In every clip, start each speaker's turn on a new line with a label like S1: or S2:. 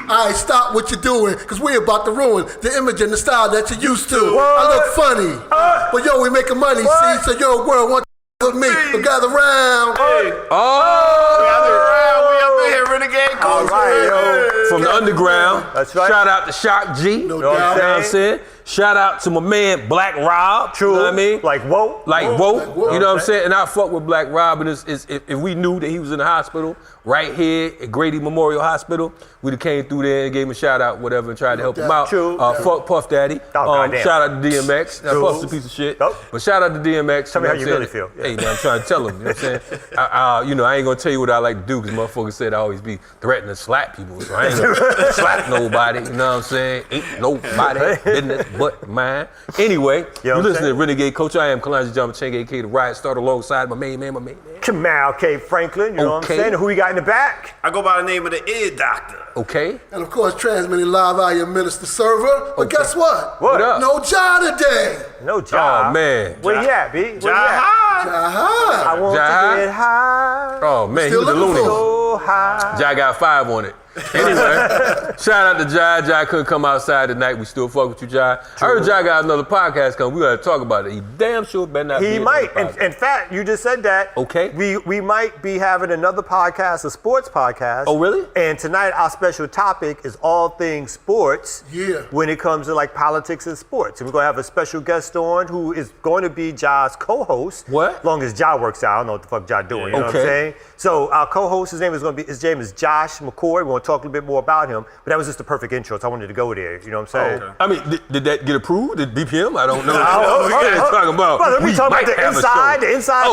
S1: Alright, stop what you're doing, cause we about to ruin the image and the style that you're used to. I look funny, but yo, we making money, see? So your world want with me, so gather round.
S2: Gather round, we up in here, Renegade.
S3: All right, yo.
S4: From the underground.
S3: That's right.
S4: Shout out to Shock G.
S1: No
S4: You know what I'm saying? Shout out to my man Black Rob.
S3: True.
S4: You know what I mean?
S3: Like whoa.
S4: Like whoa. You know what I'm saying? And I fuck with Black Rob, and if we knew that he was in the hospital right here at Grady Memorial Hospital, we'd have came through there and gave him a shout out, whatever, and tried to help him out.
S3: True.
S4: Fuck Puff Daddy. Shout out to DMX. Now, Puff's a piece of shit. But shout out to DMX.
S3: Tell me how you really feel.
S4: Hey, man, I'm trying to tell him. You know what I'm saying? You know, I ain't gonna tell you what I like to do, because motherfuckers said I always be threatening to slap people. So I ain't gonna slap nobody. You know what I'm saying? Ain't nobody business but mine. Anyway, you listen to Renegade Coach. I am Kalonji Changa, a.k.a. the Riot Starter, alongside my main man.
S3: Kamau K. Franklin, you know what I'm saying? Who we got in the back?
S2: I go by the name of the ear doctor.
S4: Okay.
S1: And of course, transmitting live out your minister server. But guess what?
S3: What
S4: up?
S1: No job today.
S3: No job.
S4: Oh, man.
S3: Where you at, B? Where you at?
S1: Jaha.
S3: I want to get high.
S4: Oh, man,
S1: Still
S4: he was a
S1: looking
S4: loony.
S3: So high.
S4: Jai got 5 on it. Anyway, shout out to Jai. Jai couldn't come outside tonight. We still fuck with you, Jai. I heard Jai got another podcast coming. We gotta talk about it. He damn sure better not be.
S3: He might. In fact, you just said that.
S4: Okay.
S3: We might be having another podcast, a sports podcast.
S4: Oh, really?
S3: And tonight our special topic is all things sports.
S1: Yeah.
S3: When it comes to like politics and sports. And we're gonna have a special guest on who is going to be Jai's co-host.
S4: What?
S3: As long as Jai works out. I don't know what the fuck Jai doing. You know what I'm saying? So our co-host, his name is Josh McCoy. We're gonna talk a little bit more about him, but that was just the perfect intro, so I wanted to go there. You know what I'm saying?
S4: Okay. I mean, did that get approved? Did BPM? I don't know.
S3: Talking about. Brother, we talking about the inside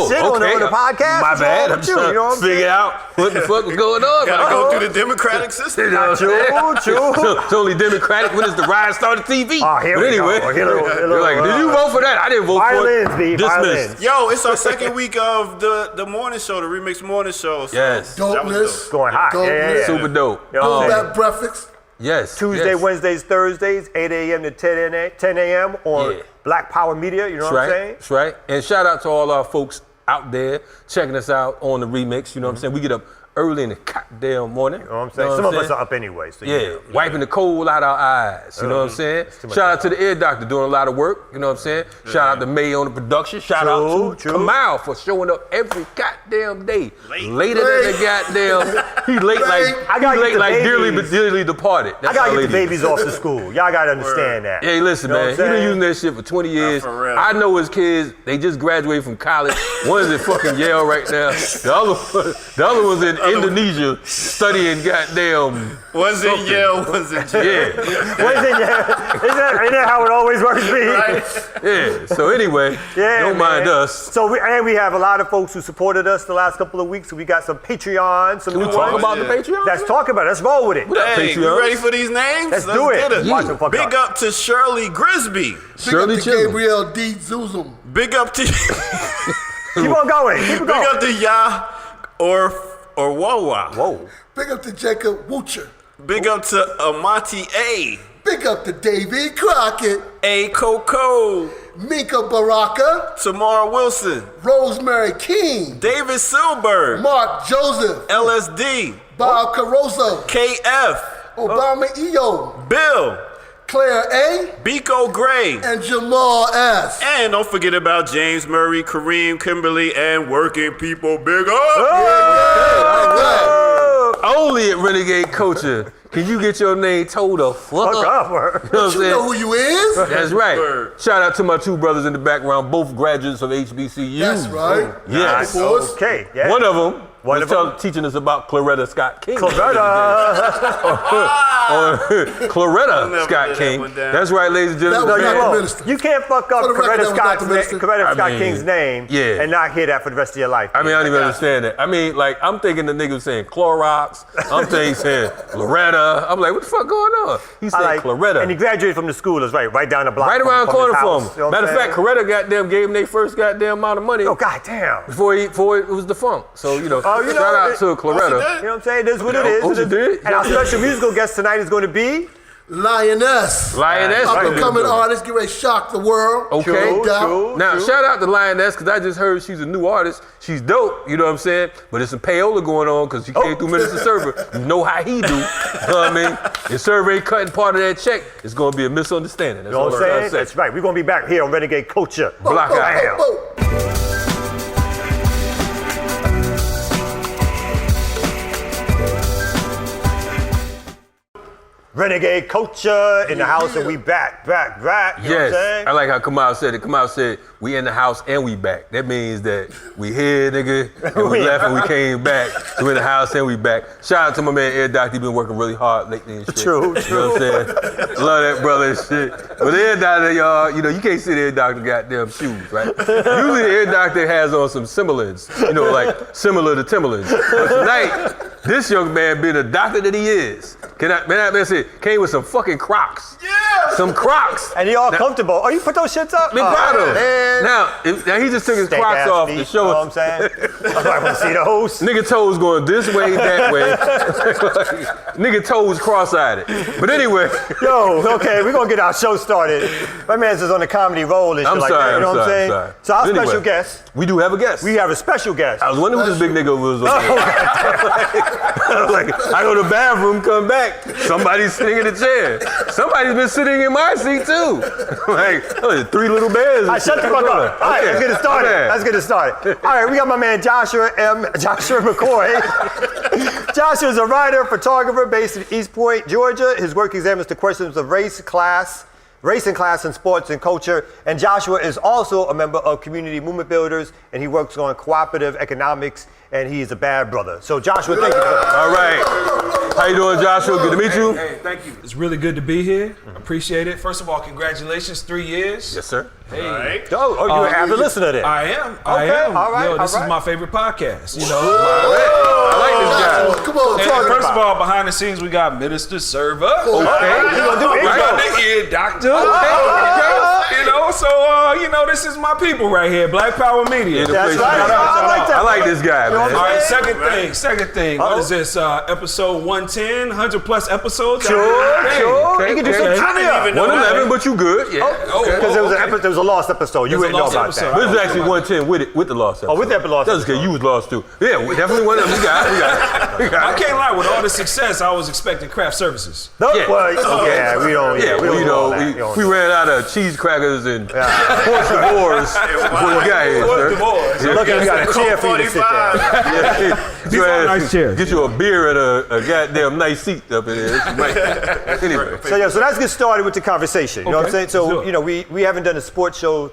S3: shit on the podcast.
S4: My bad. I'm trying to figure out what the fuck was going on.
S2: Gotta go through the democratic system.
S4: You know
S3: True.
S4: It's only democratic when it's the Riot Starter TV.
S3: Oh, here
S4: but
S3: we
S4: anyway,
S3: go.
S4: you're like, did you vote for that? I didn't vote for it. Dismissed.
S2: Yo, it's our second week of the morning show, the remix morning show. So
S4: Yes.
S1: Dopeness.
S3: Going hot. Yeah.
S4: Super dope.
S1: Throwback breakfast.
S4: Yes.
S3: Tuesday, Wednesdays, Thursdays, 8 a.m. to 10 a.m. on Black Power Media. You know what I'm saying?
S4: That's right. And shout out to all our folks out there checking us out on the remix. You know what I'm saying? We get up early in the goddamn morning.
S3: You know what I'm saying? Some of us are up anyway. So
S4: wiping the cold out our eyes. You know what I'm saying? Shout out to the ear doctor doing a lot of work. You know what I'm saying? Shout out to May on the production. Shout out to Kamau for showing up every goddamn day. Later than the goddamn. He late like dearly departed.
S3: I gotta get the babies off to school. Y'all gotta understand that.
S4: Hey, listen, man. He been using that shit for 20 years. I know his kids. They just graduated from college. One is at fucking Yale right now. The other one's in Indonesia studying goddamn.
S2: One's in Yale, one's in jail.
S4: Yeah.
S3: One's in Yale. Isn't that how it always works, B?
S2: Right.
S4: Yeah. So anyway, don't mind us.
S3: So we have a lot of folks who supported us the last couple of weeks. So we got some Patreon.
S4: Can we talk about the Patreon?
S3: Let's talk about it. Let's roll with it.
S2: Hey, you ready for these names?
S3: Let's do it.
S2: Watch them fuck Big up to Shirley Grisby.
S4: Shirley
S1: Big up to Gabriel D. Zuzum.
S2: Big up to
S3: Keep on going. Keep it going.
S2: Big up to Ya or Wawa.
S3: Whoa.
S1: Big up to Jacob Woocher.
S2: Big up to Amati A.
S1: Big up to Davy Crockett.
S2: A. Coco.
S1: Mika Baraka.
S2: Tamara Wilson.
S1: Rosemary King.
S2: David Silberg.
S1: Mark Joseph.
S2: LSD.
S1: Bob Caroso.
S2: KF.
S1: Obama EO.
S2: Bill.
S1: Claire A.
S2: Biko Gray.
S1: And Jamal S.
S2: And don't forget about James Murray, Kareem, Kimberly, and Working People. Big up!
S4: Only at Renegade Culture can you get your name told the fuck up.
S3: You
S4: know what I'm saying?
S1: know who you is?
S4: That's right. Shout out to my 2 brothers in the background, both graduates of HBCU.
S1: That's right.
S4: Yes.
S3: Okay. Yeah.
S4: One of them was teaching us about Claretta Scott King.
S3: Claretta
S4: Scott King. That's right, ladies and gentlemen.
S1: That was not the minister.
S3: You can't fuck up Coretta Scott King's name
S4: Yeah.
S3: and not hear that for the rest of your life.
S4: I mean, I don't even understand that. I mean, like, I'm thinking the nigga was saying Clorox. I'm thinking saying Loretta. I'm like, what the fuck going on? He said Claretta.
S3: And he graduated from the school, is right down the block.
S4: Right around the corner from him.
S3: You know
S4: Matter of fact, Coretta goddamn gave him their first goddamn amount of money.
S3: Oh, goddamn.
S4: Before it was defunct. So, shout out to Claretta.
S3: You know what I'm saying? It is what it is.
S4: Oh, you did?
S3: And our special musical guest tonight is going to be
S1: Lioness. Up and coming artist, get ready to shock the world.
S4: Okay.
S1: True.
S4: Now, shout out to Lioness, because I just heard she's a new artist. She's dope, you know what I'm saying? But there's some payola going on, because she came through Minister Server. You know how he do. You know what I mean? If Server ain't cutting part of that check, it's going to be a misunderstanding. That's
S3: You know
S4: all
S3: what I'm saying? That's right. We're going to be back here on Renegade Culture.
S4: Block out.
S3: Renegade Culture in the house, and we back. You know what I'm
S4: Yes,
S3: saying?
S4: I like how Kamau said it. Kamau said, we in the house and we back. That means that we here, nigga, and we left and we came back. So we in the house and we back. Shout out to my man Air Doctor. He been working really hard lately and shit.
S3: True.
S4: You know what I'm saying? Love that brother and shit. But the Air Doctor, y'all, you know, you can't see the Air Doctor goddamn shoes, right? Usually the Air Doctor has on some Timberlands, you know, like similar to Timberlands. But tonight, this young man being the doctor that he is, man say, came with some fucking Crocs. Yeah! Some Crocs.
S3: And you all comfortable. Oh, you put those shits up?
S4: Big proud of him.
S3: Man.
S4: Now he just took his
S3: Steak
S4: Crocs
S3: ass
S4: off
S3: feet,
S4: to show
S3: you know
S4: us.
S3: what I'm saying? I want to see those.
S4: Nigga toes going this way, that way. Nigga toes cross-eyed. But anyway.
S3: Yo, okay, we're going to get our show started. My man's is on the comedy roll and shit like that. You know what I'm saying?
S4: Sorry.
S3: So our
S4: Anyway,
S3: special guest.
S4: We do have a guest.
S3: We have a special guest.
S4: I was wondering who this big nigga was over there. I was like, I go to the bathroom, come back. Somebody's sitting in the chair. Somebody's been sitting in my seat too. Like, oh, 3 little bears.
S3: All right, shut the fuck up. All right, let's get it started. All right, we got my man Joshua McCoy. Joshua is a writer, photographer based in East Point, Georgia. His work examines the questions of race and class in sports and culture. And Joshua is also a member of Community Movement Builders, and he works on cooperative economics, and he's a bad brother. So Joshua, thank you for that.
S4: All right. How you doing, Joshua? Good to meet you.
S5: Hey, thank you. It's really good to be here. Appreciate it. First of all, congratulations, 3 years.
S4: Yes, sir.
S5: Hey.
S2: Right.
S3: Oh, you're an avid listener then.
S5: I am.
S3: Okay, all right,
S5: Yo, this
S3: all
S5: is
S3: right.
S5: my favorite podcast. You know.
S4: I like this guy.
S1: Come on,
S5: And
S1: talk
S5: first
S1: about
S5: of all, behind the scenes, we got Minister Server.
S4: Okay.
S5: We got the ear doctor. You know, so this is my people right here. Black Power Media.
S3: That's right.
S4: I like this guy, man.
S5: All right, second thing. What is this? Episode 110, 100 plus episodes.
S3: Sure.
S4: Okay,
S3: You can do some
S4: okay.
S3: trivia.
S4: 111, but you good, yeah.
S3: Because there was a lost episode. You
S5: There's a
S3: didn't know
S5: lost
S3: about
S5: episode.
S3: that.
S4: This is actually 110 with the lost episode.
S3: Oh, with that lost
S4: That's okay, you was lost too. Yeah, we definitely one of them. We got it.
S5: I can't lie. With all the success, I was expecting craft services.
S3: No,
S4: Yeah.
S3: well, yeah, we don't.
S4: Yeah,
S3: we don't do all that.
S4: we ran out of cheese crackers and pork divorce before you got here, sir.
S3: So lucky we got a chair for you to sit there.
S5: These are nice chairs.
S4: Get you a beer and a goddamn nice seat up in there. Anyway.
S3: So let's get started with the conversation. You know what I'm saying? So we haven't done a sports show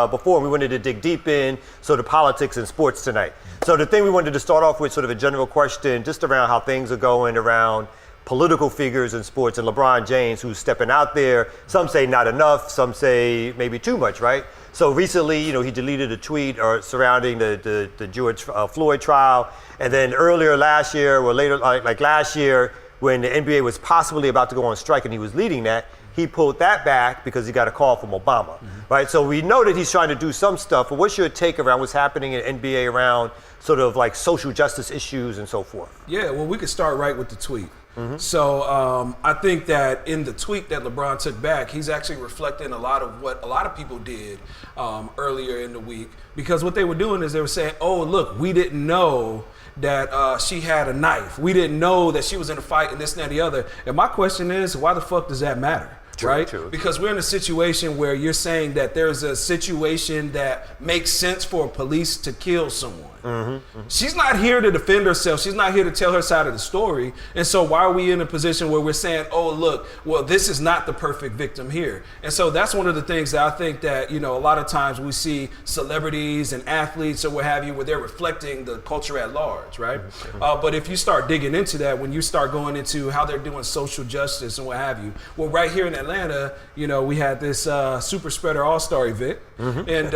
S3: before. We wanted to dig deep in the politics and sports tonight. So the thing we wanted to start off with, sort of a general question, just around how things are going around political figures in sports, and LeBron James, who's stepping out there. Some say not enough, some say maybe too much, right? So recently, he deleted a tweet surrounding the George Floyd trial, and then earlier last year, or later, like last year, when the NBA was possibly about to go on strike and he was leading that, he pulled that back because he got a call from Obama, right? So we know that he's trying to do some stuff, but what's your take around what's happening in NBA around sort of like social justice issues and so forth?
S5: Yeah, well, we could start right with the tweet. So I think that in the tweet that LeBron took back, he's actually reflecting a lot of what a lot of people did earlier in the week, because what they were doing is they were saying, oh, look, we didn't know that she had a knife. We didn't know that she was in a fight and this and that and the other. And my question is, why the fuck does that matter? Right?
S3: True.
S5: Because we're in a situation where you're saying that there's a situation that makes sense for police to kill someone. She's not here to defend herself. She's not here to tell her side of the story. And so why are we in a position where we're saying, oh, look, well, this is not the perfect victim here. And so that's one of the things that I think that, a lot of times we see celebrities and athletes or what have you, where they're reflecting the culture at large, right? But if you start digging into that, when you start going into how they're doing social justice and what have you, well, right here in Atlanta, Atlanta, we had this super spreader all-star event, and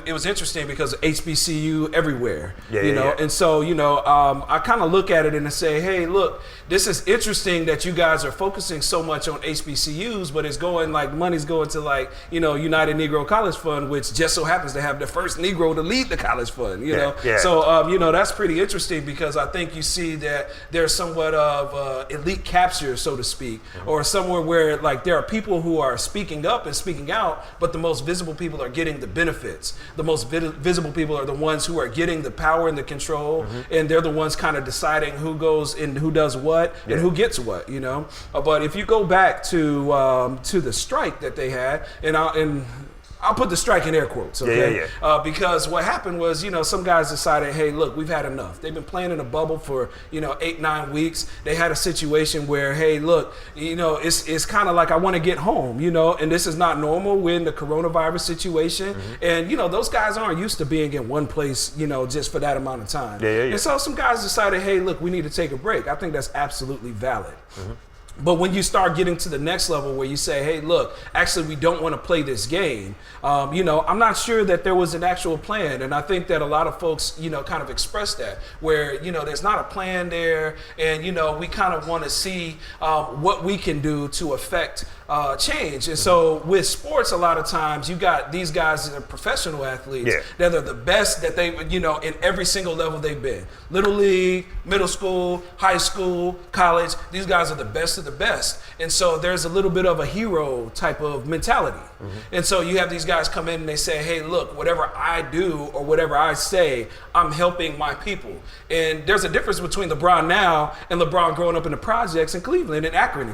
S5: it was interesting because HBCU everywhere, and so I kind of look at it and I say, hey, look, this is interesting that you guys are focusing so much on HBCUs, but it's going money's going to United Negro College Fund, which just so happens to have the first Negro to lead the college fund, so that's pretty interesting because I think you see that there's somewhat of elite capture, so to speak, or somewhere where there are people who are speaking up and speaking out, but the most visible people are getting the benefits. The most visible people are the ones who are getting the power and the control, and they're the ones kind of deciding who goes and who does what and who gets what, But if you go back to the strike that they had, and I'll put the strike in air quotes, okay? Because what happened was, some guys decided, hey, look, we've had enough. They've been playing in a bubble for, 8-9 weeks. They had a situation where, hey, look, it's kind of like I want to get home, and this is not normal. We're in the coronavirus situation, and those guys aren't used to being in one place, just for that amount of time. And so some guys decided, hey, look, we need to take a break. I think that's absolutely valid. But when you start getting to the next level where you say, hey, look, actually, we don't want to play this game, I'm not sure that there was an actual plan. And I think that a lot of folks, kind of express that where, there's not a plan there. And, we kind of want to see what we can do to affect change. And so with sports, a lot of times you got these guys that are professional athletes that are the best that they, in every single level they've been. Little league, middle school, high school, college, these guys are the best of the best. And so there's a little bit of a hero type of mentality. And so you have these guys come in and they say, hey, look, whatever I do or whatever I say, I'm helping my people. And there's a difference between LeBron now and LeBron growing up in the projects in Cleveland, in Akron,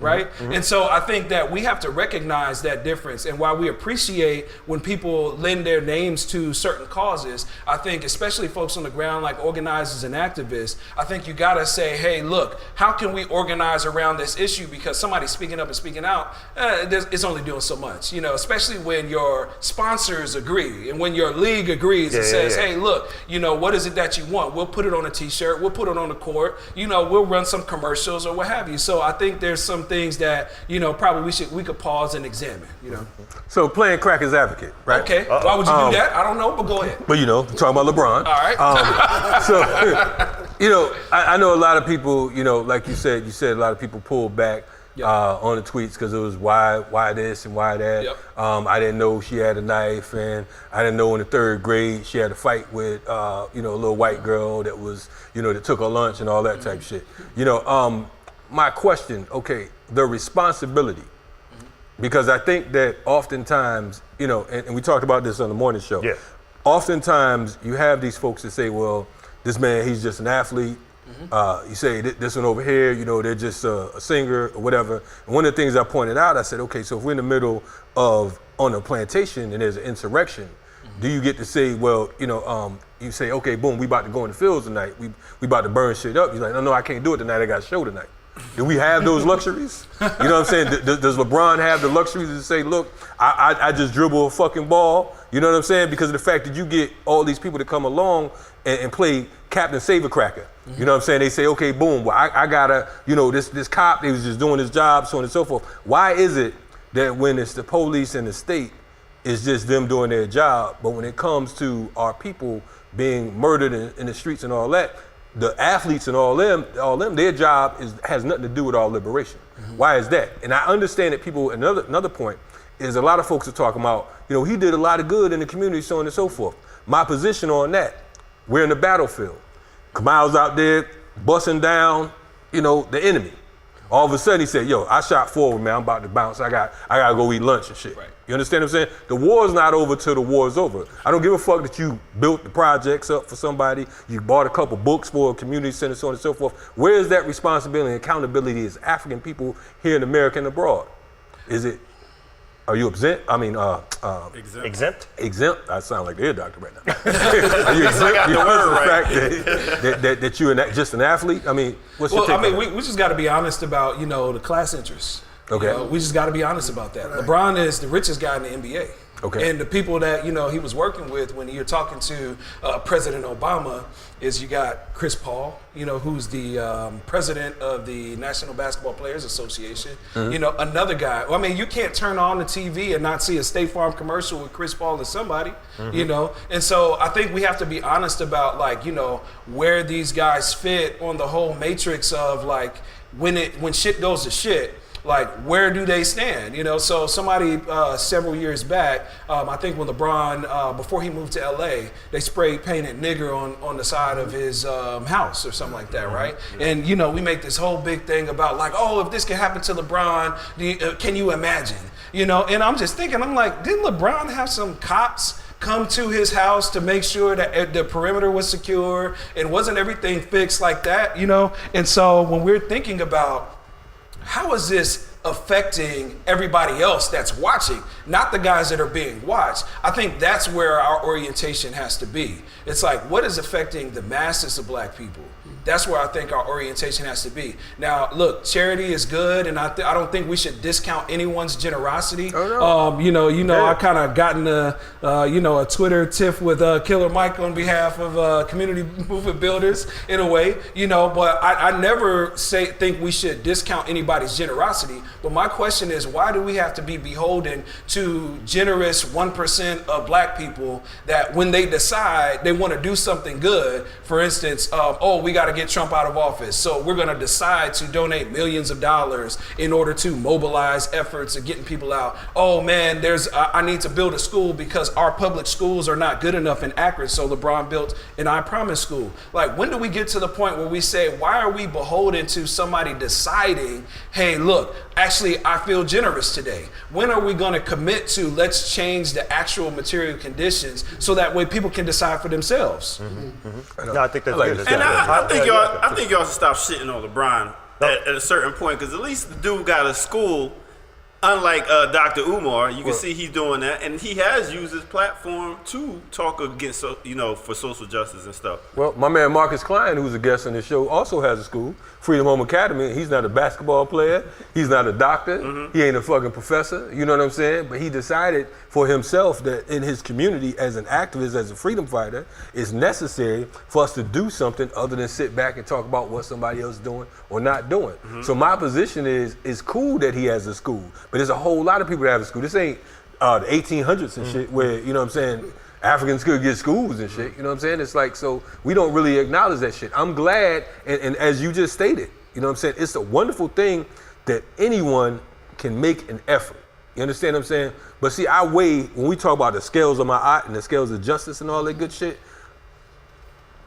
S5: right? And so I think that we have to recognize that difference. And while we appreciate when people lend their names to certain causes, I think especially folks on the ground like organizers and activists, I think you gotta say, hey, look, how can we organize around this issue? Because somebody speaking up and speaking out, it's only doing so much, especially when your sponsors agree and when your league agrees and says, hey, look, what is it that you want? We'll put it on a t-shirt, we'll put it on the court, we'll run some commercials or what have you. So I think there's some things that, probably we could pause and examine,
S4: So playing crackers advocate, right?
S5: Okay, why would you do that? I don't know, but go ahead.
S4: But talking about LeBron.
S5: All right.
S4: I know a lot of people, like you said a lot of people pulled back on the tweets because it was why this and why that. I didn't know she had a knife, and I didn't know in the 3rd grade she had a fight with a little white girl that was that took her lunch and all that type shit. My question, okay, the responsibility, because I think that oftentimes, and we talked about this on the morning show. Oftentimes you have these folks that say, well, this man, he's just an athlete. You say this one over here, they're just a singer or whatever. And one of the things I pointed out, I said, okay, so if we're in the middle of on a plantation and there's an insurrection, do you get to say, well, you say, okay, boom, we about to go in the fields tonight. We about to burn shit up. You're like, no, I can't do it tonight. I got a show tonight. Do we have those luxuries? You know what I'm saying? Does LeBron have the luxuries to say, look, I just dribble a fucking ball? You know what I'm saying? Because of the fact that you get all these people to come along and play Captain Sabercracker. You know what I'm saying? They say, okay, boom, well, I gotta, this cop, he was just doing his job, so on and so forth. Why is it that when it's the police and the state, it's just them doing their job, but when it comes to our people being murdered in the streets and all that, the athletes and all them, their job has nothing to do with our liberation. Why is that? And I understand that people, another point is a lot of folks are talking about, he did a lot of good in the community, so on and so forth. My position on that, we're in the battlefield. Kamau's out there busting down, the enemy. All of a sudden he said, yo, I shot forward, man, I'm about to bounce. I gotta go eat lunch and shit. Right. You understand what I'm saying? The war's not over till the war's over. I don't give a fuck that you built the projects up for somebody, you bought a couple books for a community center, so on and so forth. Where is that responsibility and accountability as African people here in America and abroad? Are you exempt?
S3: Exempt?
S4: Exempt? I sound like the ear doctor right now. Are you exempt because of the fact that you're just an athlete? What's your take?
S5: We just got to be honest about, the class interests.
S4: Okay.
S5: We just got to be honest about that. LeBron is the richest guy in the NBA. And the people that, you know, he was working with when you're talking to President Obama is you got Chris Paul, you know, who's the president of the National Basketball Players Association. You know, another guy. Well, I mean, you can't turn on the TV and not see a State Farm commercial with Chris Paul and somebody, you know. And so I think we have to be honest about, like, you know, where these guys fit on the whole matrix of, like, when shit goes to shit, like, where do they stand? You know, so somebody several years back, I think when LeBron, before he moved to LA, they spray painted nigger on the side of his house or something like that, right? And, you know, we make this whole big thing about, like, oh, if this can happen to LeBron, can you imagine? You know, and I'm just thinking, I'm like, didn't LeBron have some cops come to his house to make sure that the perimeter was secure and wasn't everything fixed like that, you know? And so when we're thinking about how is this affecting everybody else that's watching, not the guys that are being watched, I think that's where our orientation has to be. It's like, what is affecting the masses of black people? That's where I think our orientation has to be. Now, look, charity is good, and I don't think we should discount anyone's generosity. Oh, no. I kind of gotten a Twitter tiff with Killer Mike on behalf of community movement builders in a way, you know. But I never think we should discount anybody's generosity. But my question is, why do we have to be beholden to generous 1% of black people that when they decide they want to do something good, for instance, we got to get Trump out of office, so we're going to decide to donate millions of dollars in order to mobilize efforts of getting people out. Oh man, I need to build a school because our public schools are not good enough and accurate, so LeBron built an I Promise school. Like, when do we get to the point where we say, why are we beholden to somebody deciding, hey, look, actually I feel generous today? When are we going to commit to, let's change the actual material conditions so that way people can decide for themselves?
S3: No, I think that's good.
S2: And I think y'all should stop shitting on LeBron at a certain point, because at least the dude got a school. Unlike Dr. Umar, you can see he's doing that, and he has used his platform to talk against, for social justice and stuff.
S4: Well, my man Marcus Klein, who's a guest on the show, also has a school, Freedom Home Academy. He's not a basketball player. He's not a doctor. He ain't a fucking professor. You know what I'm saying? But he decided for himself that in his community, as an activist, as a freedom fighter, it's necessary for us to do something other than sit back and talk about what somebody else is doing or not doing. So my position is, it's cool that he has a school, but there's a whole lot of people that have a school. This ain't the 1800s and shit where, you know what I'm saying, Africans could get schools and shit. You know what I'm saying? It's like, so we don't really acknowledge that shit. I'm glad, and as you just stated, you know what I'm saying, it's a wonderful thing that anyone can make an effort. You understand what I'm saying? But see, when we talk about the scales of my art and the scales of justice and all that good shit,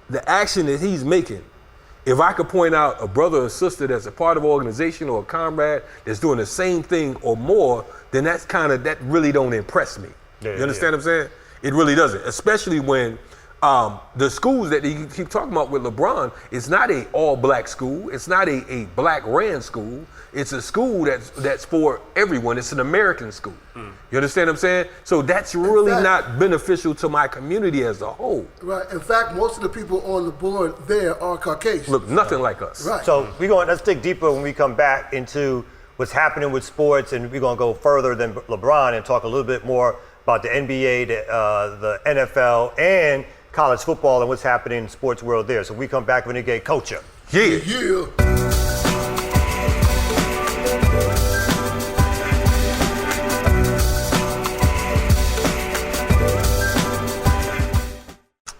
S4: the action that he's making, if I could point out a brother or sister that's a part of an organization or a comrade that's doing the same thing or more, then that really don't impress me. You understand what I'm saying? It really doesn't, especially when the schools that you keep talking about with LeBron, it's not a all-black school. It's not a black-ran school. It's a school that's for everyone. It's an American school. You understand what I'm saying? So that's really not beneficial to my community as a whole.
S1: Right. In fact, most of the people on the board there are Caucasian.
S4: Look nothing like us.
S1: Right.
S3: So let's dig deeper when we come back into what's happening with sports, and we're going to go further than LeBron and talk a little bit more about the NBA, the NFL, and college football and what's happening in the sports world there. So we come back with Renegade Culture.
S1: Yeah.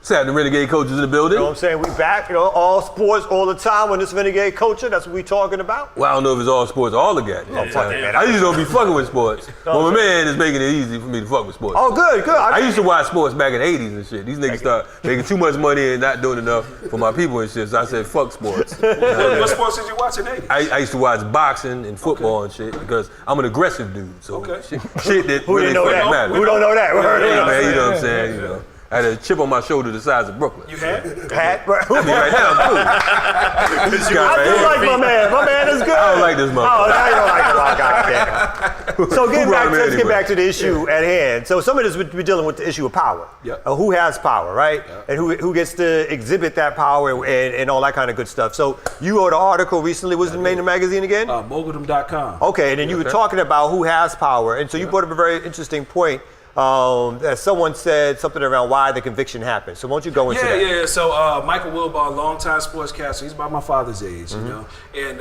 S4: What's happening, Renegade Coaches in the building?
S3: You know what I'm saying? We back, all sports all the time on this Renegade Culture. That's what we talking about.
S4: Well, I don't know if it's all sports or all the goddamn time. I usually don't be fucking with sports. But my man is making it easy for me to fuck with sports.
S3: Oh, good.
S4: I used to watch sports back in the 80s and shit. These niggas start making too much money and not doing enough for my people and shit. So I said, fuck sports.
S5: What sports did you watch in the 80s?
S4: I used to watch boxing and football and shit because I'm an aggressive dude. So shit that
S3: Who
S4: really
S3: didn't know
S4: fucking
S3: that?
S4: matters.
S3: Who don't know that?
S4: Yeah, man, you know what I'm saying? I had a chip on my shoulder the size of Brooklyn.
S5: You had?
S4: I mean, right now I'm cool.
S3: I do like my man. My man is good.
S4: I don't like this motherfucker.
S3: Oh, now you don't like him. Oh, goddamn. So let's get back to the issue at hand. So some of this we're dealing with the issue of power. Who has power, right? And who gets to exhibit that power and all that kind of good stuff. So you wrote an article recently. Was it made in the magazine again?
S5: Moguldom.com.
S3: Okay, and then you were talking about who has power. And so you brought up a very interesting point As someone said something around why the conviction happened. So won't you go into that?
S5: Yeah. So Michael Wilbon, longtime sportscaster, he's about my father's age, you know, and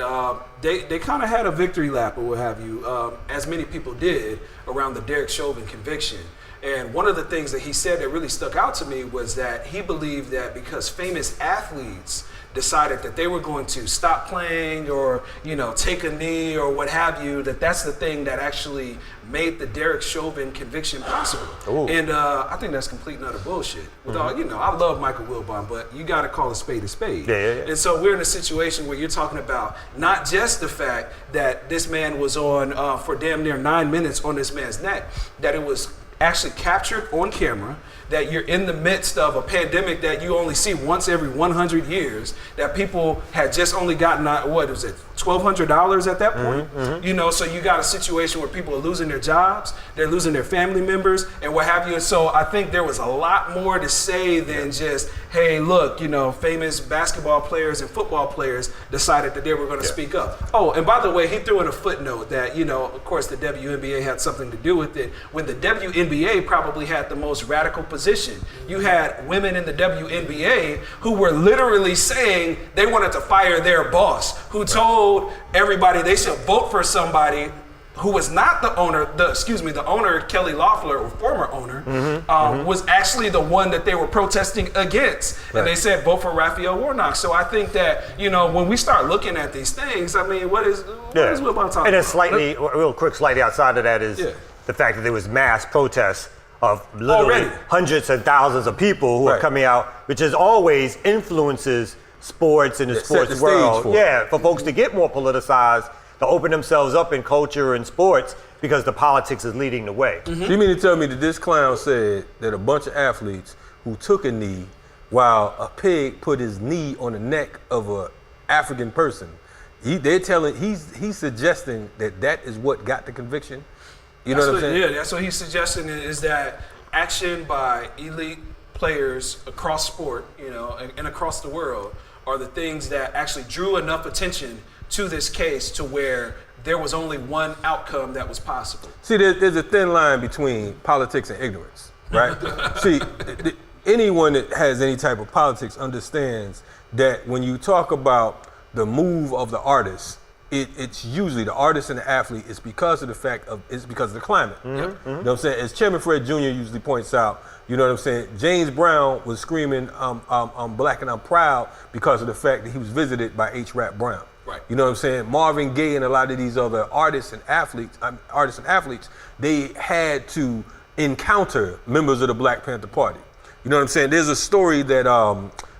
S5: they kind of had a victory lap or what have you, as many people did around the Derek Chauvin conviction. And one of the things that he said that really stuck out to me was that he believed that because famous athletes decided that they were going to stop playing or, you know, take a knee or what have you, that's the thing that actually made the Derek Chauvin conviction possible. Ooh. And I think that's complete and utter bullshit. With all, you know, I love Michael Wilbon, but you got to call a spade a spade.
S3: Yeah.
S5: And so we're in a situation where you're talking about not just the fact that this man was on for damn near 9 minutes on this man's neck, that it was actually captured on camera, that you're in the midst of a pandemic that you only see once every 100 years, that people had just only gotten, what was it, $1,200 at that point? You know, so you got a situation where people are losing their jobs, they're losing their family members, and what have you. And so I think there was a lot more to say than just, hey, look, you know, famous basketball players and football players decided that they were going to speak up. Oh, and by the way, he threw in a footnote that, you know, of course the WNBA had something to do with it, when the WNBA probably had the most radical position. You had women in the WNBA who were literally saying they wanted to fire their boss, who told everybody they should vote for somebody who was not the owner, the owner, Kelly Loeffler, or former owner, was actually the one that they were protesting against. Right. And they said, vote for Raphael Warnock. So I think that, you know, when we start looking at these things, I mean, what is Wilbon talking about?
S3: And then slightly, real quick, slightly outside of that is the fact that there was mass protests of literally hundreds and thousands of people who are coming out, which as always influences sports and the sports world. For folks to get more politicized, to open themselves up in culture and sports because the politics is leading the way.
S4: So you mean to tell me that this clown said that a bunch of athletes who took a knee while a pig put his knee on the neck of an African person, he's suggesting that is what got the conviction? You know what I'm saying?
S5: Yeah, that's what he's suggesting, is that action by elite players across sport, you know, and across the world are the things that actually drew enough attention to this case to where there was only one outcome that was possible.
S4: See, there's a thin line between politics and ignorance, right? See, anyone that has any type of politics understands that when you talk about the move of the artist, it's usually the artist and the athlete. It's because of the climate. You know what I'm saying? As Chairman Fred Jr. usually points out, you know what I'm saying? James Brown was screaming, I'm black and I'm proud because of the fact that he was visited by H. Rap Brown.
S5: Right.
S4: You know what I'm saying? Marvin Gaye and a lot of these other artists and athletes, they had to encounter members of the Black Panther Party. You know what I'm saying? There's a story that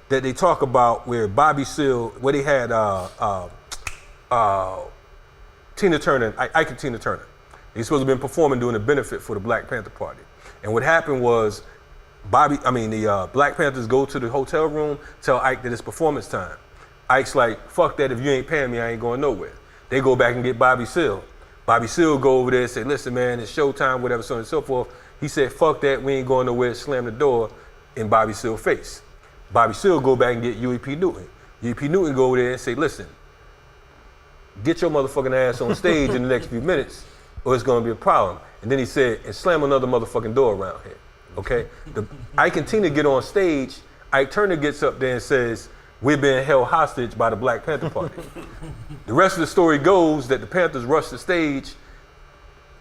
S4: that they talk about where Bobby Seale, where they had Tina Turner, Ike and Tina Turner. They supposed to have been performing doing a benefit for the Black Panther Party. And what happened was the Black Panthers go to the hotel room, tell Ike that it's performance time. Ike's like, fuck that, if you ain't paying me, I ain't going nowhere. They go back and get Bobby Seale. Bobby Seale go over there and say, listen, man, it's showtime, whatever, so on and so forth. He said, fuck that, we ain't going nowhere, slam the door in Bobby Seale's face. Bobby Seale go back and get UEP Newton. UEP Newton go over there and say, listen, get your motherfucking ass on stage in the next few minutes or it's gonna be a problem. And then he said, and slam another motherfucking door around here, okay? Ike and Tina get on stage, Ike Turner gets up there and says, we're being held hostage by the Black Panther Party. The rest of the story goes that the Panthers rush the stage,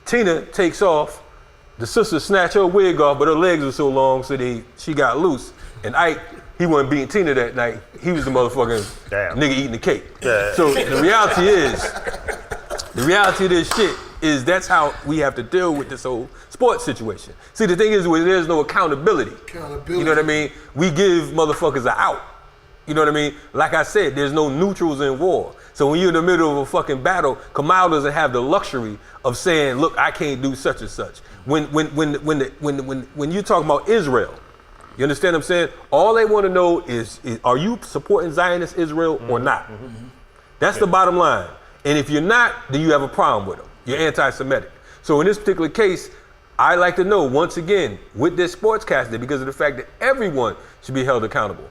S4: Tina takes off, the sister snatched her wig off, but her legs were so long, so she got loose. And Ike, he wasn't beating Tina that night. He was the motherfucking nigga eating the cake. Yeah. So the reality of this shit is that's how we have to deal with this whole sports situation. See, the thing is, there's no accountability. You know what I mean? We give motherfuckers an out. You know what I mean? Like I said, there's no neutrals in war. So when you're in the middle of a fucking battle, Kamau doesn't have the luxury of saying, look, I can't do such and such. When you're talking about Israel, you understand what I'm saying? All they want to know is are you supporting Zionist Israel or not? That's the bottom line. And if you're not, then you have a problem with them. You're anti-Semitic. So in this particular case, I like to know, once again, with this sportscaster, because of the fact that everyone should be held accountable.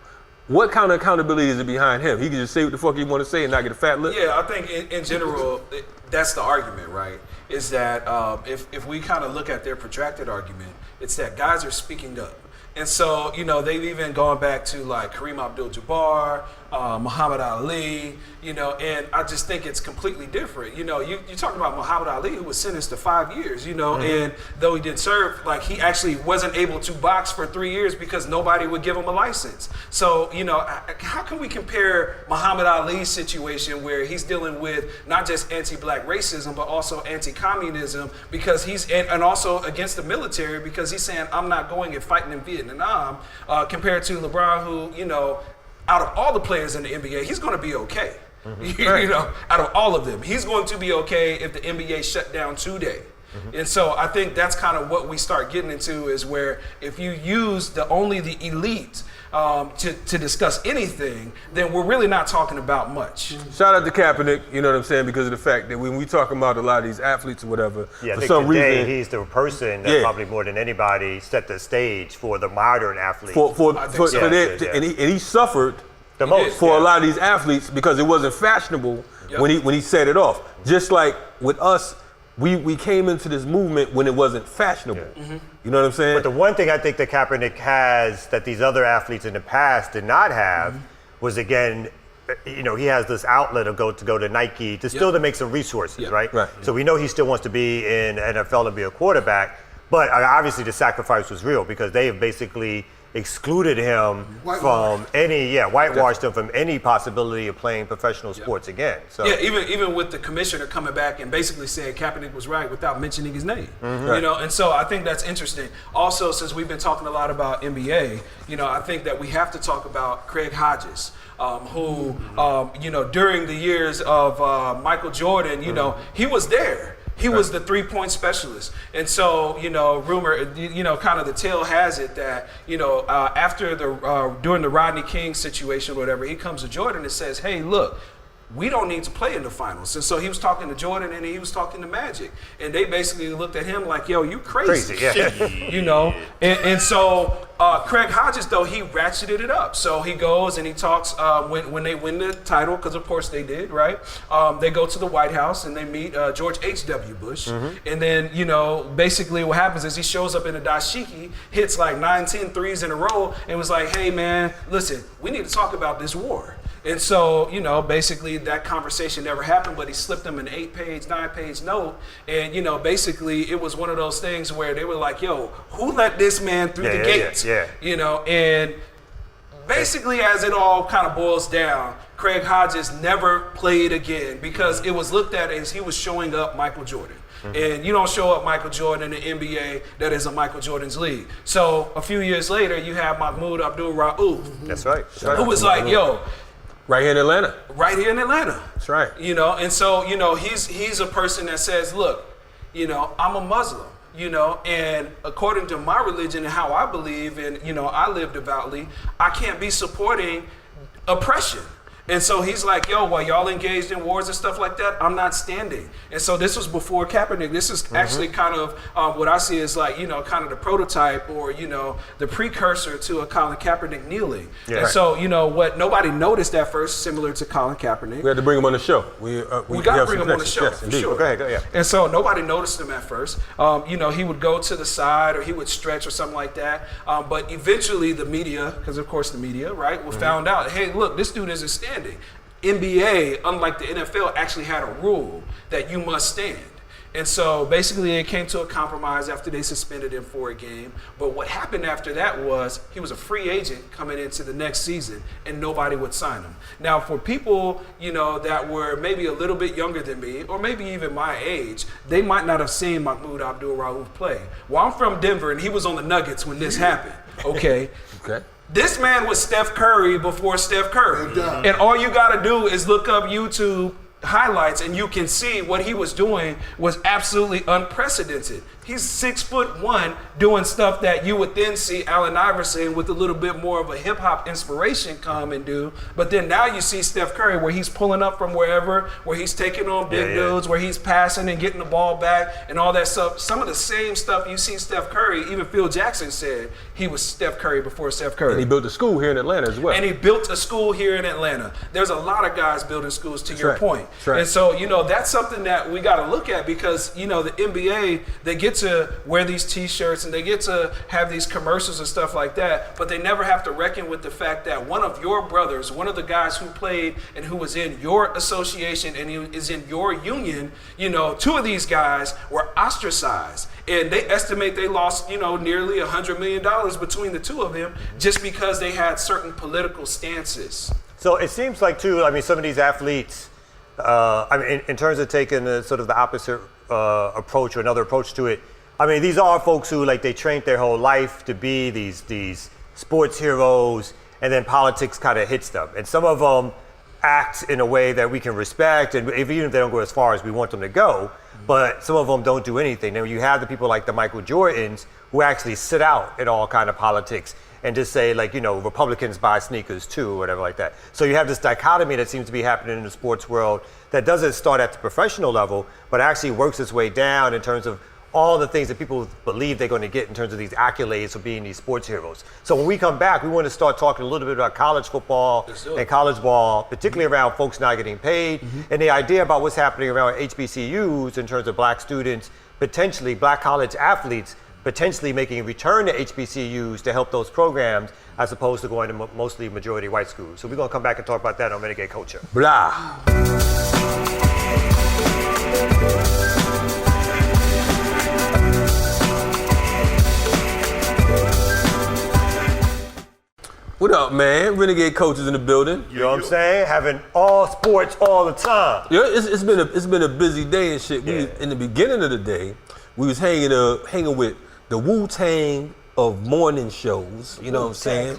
S4: What kind of accountability is it behind him? He can just say what the fuck he want to say and not get a fat lip?
S5: Yeah, I think in general, that's the argument, right? Is that if we kind of look at their protracted argument, It's that guys are speaking up. And so, they've even gone back to like Kareem Abdul-Jabbar, Muhammad Ali, and I just think it's completely different. You talk about Muhammad Ali, who was sentenced to 5 years, and though he didn't serve, like he actually wasn't able to box for 3 years because nobody would give him a license. So, how can we compare Muhammad Ali's situation where he's dealing with not just anti-black racism, but also anti-communism because and also against the military because he's saying, I'm not going and fighting in Vietnam, compared to LeBron, who, out of all the players in the NBA, he's going to be okay. Out of all of them, he's going to be okay if the NBA shut down today. And so I think that's kind of what we start getting into is where if you use only the elite to discuss anything, then we're really not talking about much.
S4: Shout out to Kaepernick, you know what I'm saying, because of the fact that when we talk about a lot of these athletes or whatever, for some reason
S3: he's the person that probably more than anybody set the stage for the modern athlete.
S4: And he suffered
S3: the most
S4: for a lot of these athletes because it wasn't fashionable when he set it off. Just like with us, we came into this movement when it wasn't fashionable. You know what I'm saying?
S3: But the one thing I think that Kaepernick has that these other athletes in the past did not have was, again, he has this outlet to go to Nike to make some resources, right? So we know he still wants to be in NFL and be a quarterback, but obviously the sacrifice was real because they have basically excluded him from whitewashed him from any possibility of playing professional sports again. So
S5: even with the commissioner coming back and basically saying Kaepernick was right without mentioning his name. And so I think that's interesting. Also, since we've been talking a lot about NBA, I think that we have to talk about Craig Hodges, who during the years of Michael Jordan, he was there. He was the three-point specialist. And so, rumor, kind of the tale has it that, after during the Rodney King situation or whatever, he comes to Jordan and says, hey, look, we don't need to play in the finals. And so he was talking to Jordan and he was talking to Magic. And they basically looked at him like, yo, you crazy. And so Craig Hodges, though, he ratcheted it up. So he goes and he talks when they win the title, because of course they did, right? They go to the White House and they meet George H.W. Bush. And then, basically what happens is he shows up in a dashiki, hits like 9-10 threes in a row and was like, hey, man, listen, we need to talk about this war. And so, basically that conversation never happened, but he slipped them an 8-page, 9-page note. And, basically it was one of those things where they were like, yo, who let this man through the gates? And basically as it all kind of boils down, Craig Hodges never played again because it was looked at as he was showing up Michael Jordan. And you don't show up Michael Jordan in the NBA that is a Michael Jordan's league. So a few years later, you have Mahmoud Abdul-Rauf.
S3: That's right.
S5: Who was like, yo,
S4: right here in Atlanta.
S5: That's
S4: right.
S5: And so, he's a person that says, look, I'm a Muslim, and according to my religion and how I believe and, I live devoutly, I can't be supporting oppression. And so he's like, yo, while y'all engaged in wars and stuff like that, I'm not standing. And so this was before Kaepernick. This is actually kind of what I see as like, kind of the prototype or, the precursor to a Colin Kaepernick kneeling. And so, what nobody noticed at first, similar to Colin Kaepernick.
S4: We had to bring him on the show. We
S5: got to bring him on the show,
S4: yes,
S5: for sure.
S3: Go ahead.
S5: And so nobody noticed him at first. He would go to the side or he would stretch or something like that. But eventually the media, because of course the media, right, found out, hey, look, this dude isn't standing. NBA, unlike the NFL, actually had a rule that you must stand. And so basically it came to a compromise after they suspended him for a game. But what happened after that was he was a free agent coming into the next season and nobody would sign him. Now for people, that were maybe a little bit younger than me or maybe even my age, they might not have seen Mahmoud Abdul-Rauf play. Well, I'm from Denver and he was on the Nuggets when this happened. Okay. This man was Steph Curry before Steph Curry. And all you got to do is look up YouTube highlights and you can see what he was doing was absolutely unprecedented. He's 6'1", doing stuff that you would then see Allen Iverson with a little bit more of a hip hop inspiration come and do. But then now you see Steph Curry where he's pulling up from wherever, where he's taking on big dudes, where he's passing and getting the ball back and all that stuff. Some of the same stuff you see Steph Curry, even Phil Jackson said he was Steph Curry before Steph Curry.
S4: And he built a school here in Atlanta as well.
S5: And he built a school here in Atlanta. There's a lot of guys building schools to your point. And so, that's something that we got to look at because, the NBA, they get to wear these T-shirts and they get to have these commercials and stuff like that, but they never have to reckon with the fact that one of your brothers, one of the guys who played and who was in your association and who is in your union, you know, two of these guys were ostracized. And they estimate they lost, you know, nearly $100 million between the two of them just because they had certain political stances.
S3: So it seems like, too, I mean, some of these athletes, I mean, in terms of taking the, sort of the opposite approach or another approach to it, I mean, these are folks who, like, they trained their whole life to be these sports heroes, and then politics kind of hits them. And some of them act in a way that we can respect, and even if they don't go as far as we want them to go, but some of them don't do anything. Then you have the people like the Michael Jordans who actually sit out in all kind of politics and just say, like, you know, Republicans buy sneakers too, or whatever like that. So you have this dichotomy that seems to be happening in the sports world that doesn't start at the professional level, but actually works its way down in terms of all the things that people believe they're going to get in terms of these accolades for being these sports heroes. So when we come back, we want to start talking a little bit about college football and college ball, particularly around folks not getting paid, and the idea about what's happening around HBCUs in terms of black students, potentially black college athletes, potentially making a return to HBCUs to help those programs as opposed to going to mostly majority white schools. So we're going to come back and talk about that on Renegade Culture.
S4: Blah. What up, man? Renegade coaches in the building.
S3: You know what I'm saying? Having all sports all the time.
S4: Yeah, it's been a busy day and shit.
S3: Yeah.
S4: In the beginning of the day, we was hanging with the Wu-Tang of morning shows. You know what I'm saying?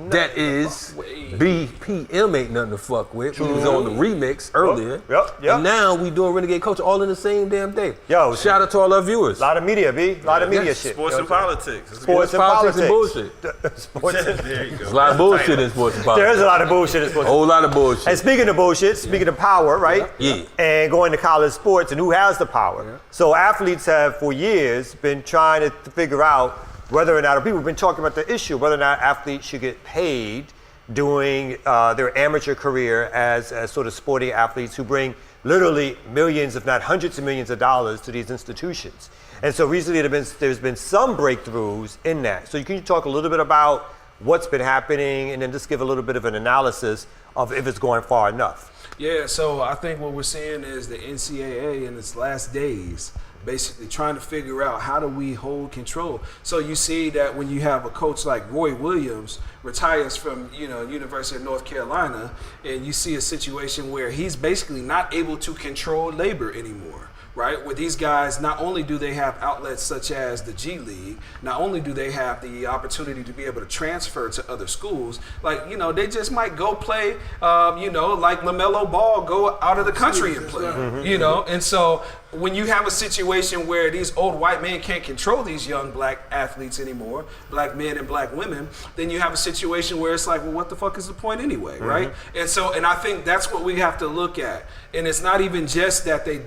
S4: That is BPM ain't nothing to fuck with. We was on the remix earlier.
S3: Yep.
S4: And now we doing Renegade Culture all in the same damn day.
S3: Yo,
S4: shout out to all our viewers.
S3: A lot of media, B. A lot of media shit.
S2: Sports and politics.
S3: Sports and
S4: Politics and
S3: politics.
S4: bullshit.
S2: There you go.
S4: There's a lot of bullshit in sports and politics.
S3: There's a lot of bullshit in sports.
S4: A whole lot of bullshit.
S3: And speaking of bullshit, speaking of power, right?
S4: Yeah.
S3: And going to college sports and who has the power. Yeah. So athletes have for years been trying to figure out whether or not, or people have been talking about the issue, whether or not athletes should get paid doing their amateur career as sort of sporting athletes who bring literally millions, if not hundreds of millions of dollars to these institutions. And so recently there's been some breakthroughs in that. So can you talk a little bit about what's been happening and then just give a little bit of an analysis of if it's going far enough?
S5: Yeah, so I think what we're seeing is the NCAA in its last days basically trying to figure out how do we hold control. So you see that when you have a coach like Roy Williams retires from, you know, University of North Carolina, and you see a situation where he's basically not able to control labor anymore. Right? With these guys, not only do they have outlets such as the G League, not only do they have the opportunity to be able to transfer to other schools, like, you know, they just might go play, you know, like LaMelo Ball, go out of the country and play, you know? And so when you have a situation where these old white men can't control these young black athletes anymore, black men and black women, then you have a situation where it's like, well, what the fuck is the point anyway, right? And so, and I think that's what we have to look at. And it's not even just that they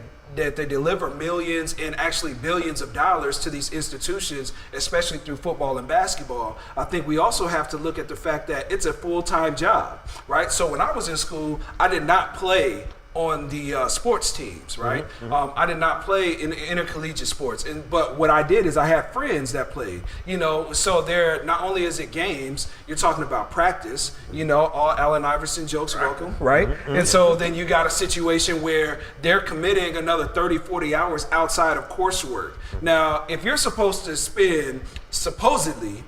S5: deliver millions and actually billions of dollars to these institutions, especially through football and basketball. I think we also have to look at the fact that it's a full-time job, right? So when I was in school, I did not play on the sports teams, right? I did not play in intercollegiate sports, but what I did is I had friends that played, you know, so there, not only is it games, you're talking about practice, you know, all Allen Iverson jokes welcome, right? And so then you got a situation where they're committing another 30, 40 hours outside of coursework. Now, if you're supposed to spend, supposedly,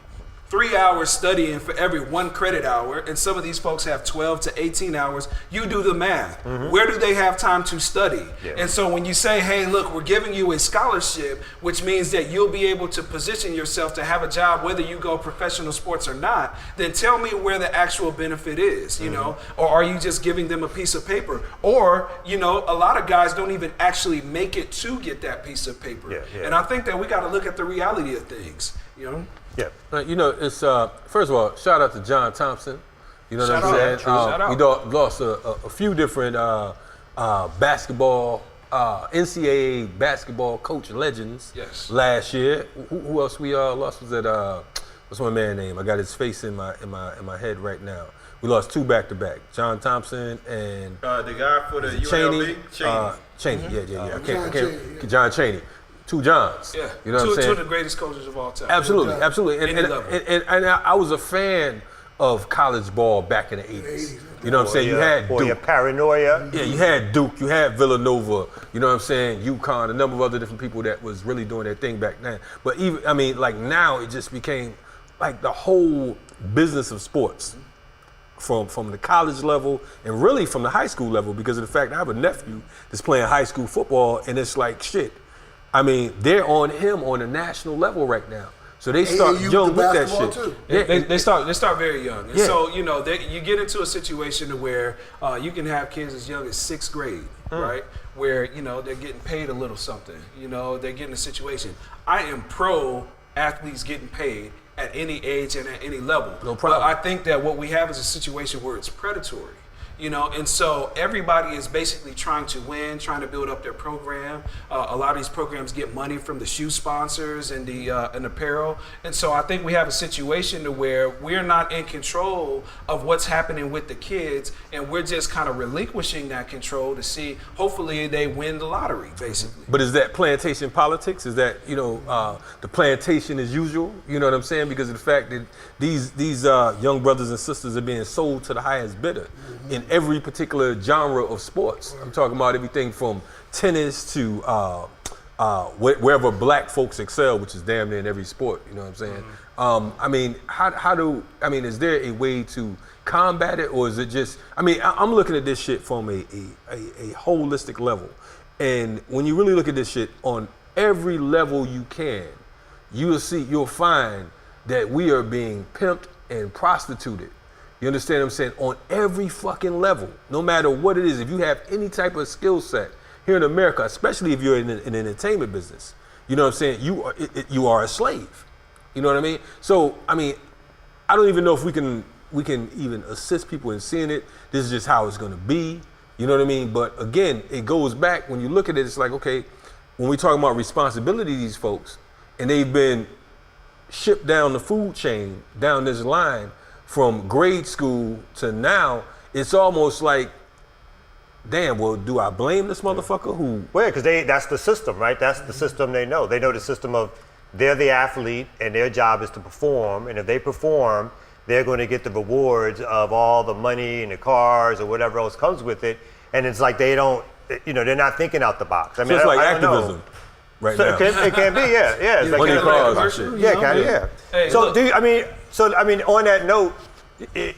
S5: 3 hours studying for every 1 credit hour, and some of these folks have 12 to 18 hours, you do the math. Where do they have time to study? And so when you say, hey, look, we're giving you a scholarship, which means that you'll be able to position yourself to have a job whether you go professional sports or not, then tell me where the actual benefit is, you know? Or are you just giving them a piece of paper? Or, you know, a lot of guys don't even actually make it to get that piece of paper. And I think that we got to look at the reality of things, you know?
S3: Yeah.
S4: You know, it's first of all, shout out to John Thompson. You know what I'm saying?
S5: Shout out.
S4: We lost a few different basketball, NCAA basketball coach legends last year. Who else we lost? Was it what's my man's name? I got his face in my head right now. We lost 2 back-to-back. John Thompson and
S2: the guy for the
S4: Chaney.
S2: UNLV?
S4: Chaney. Yeah. I can't. John Chaney. two Johns.
S5: Yeah,
S4: You know what I'm
S5: two
S4: saying?
S5: of the greatest coaches of all time.
S4: Absolutely, absolutely.
S5: Any level.
S4: And I was a fan of college ball back in the 80s. You know what I'm saying? You had
S3: Or your
S4: Duke.
S3: paranoia.
S4: Yeah, you had Duke, you had Villanova, you know what I'm saying? UConn, a number of other different people that was really doing their thing back then. But even, I mean, like now it just became like the whole business of sports from the college level and really from the high school level, because of the fact I have a nephew that's playing high school football, and it's like shit. I mean, they're on him on a national level right now. So they start
S1: AAU
S4: young with that
S1: basketball
S4: shit.
S1: too.
S4: Yeah,
S5: They start very young, and
S4: Yeah.
S5: so you know you get into a situation to where you can have kids as young as 6th grade, right? Where you know they're getting paid a little something. You know they're getting a situation. I am pro athletes getting paid at any age and at any level.
S4: No problem.
S5: But I think that what we have is a situation where it's predatory. You know, and so everybody is basically trying to win, trying to build up their program. A lot of these programs get money from the shoe sponsors and the and apparel, and so I think we have a situation to where we're not in control of what's happening with the kids, and we're just kind of relinquishing that control to see. Hopefully, they win the lottery, basically.
S4: But is that plantation politics? Is that, you know, the plantation as usual? You know what I'm saying? Because of the fact that these young brothers and sisters are being sold to the highest bidder in every particular genre of sports. I'm talking about everything from tennis to wherever black folks excel, which is damn near in every sport. You know what I'm saying? I mean, is there a way to combat it, or is it just? I mean, I'm looking at this shit from a holistic level, and when you really look at this shit on every level you can, you'll find that we are being pimped and prostituted. You understand what I'm saying? On every fucking level, no matter what it is. If you have any type of skill set here in America, especially if you're in the entertainment business, you know what I'm saying? You are a slave. You know what I mean? So, I mean, I don't even know if we can even assist people in seeing it. This is just how it's gonna be. You know what I mean? But again, it goes back, when you look at it, it's like, okay, when we talk about responsibility to these folks, and they've been shipped down the food chain, down this line, from grade school to now, it's almost like, damn, well, do I blame this motherfucker who?
S3: Well, because that's the system, right? That's the system they know. They know the system of they're the athlete and their job is to perform. And if they perform, they're going to get the rewards of all the money and the cars or whatever else comes with it. And it's like they don't, you know, they're not thinking out the box. I mean,
S4: So it's like
S3: I don't know.
S4: activism right
S3: So
S4: now.
S3: it can be, yeah. It's like
S4: Money
S3: kind of
S4: cars
S3: like-
S4: and shit.
S3: Yeah, kind of, yeah.
S5: Hey,
S3: So
S5: look.
S3: I mean, on that note,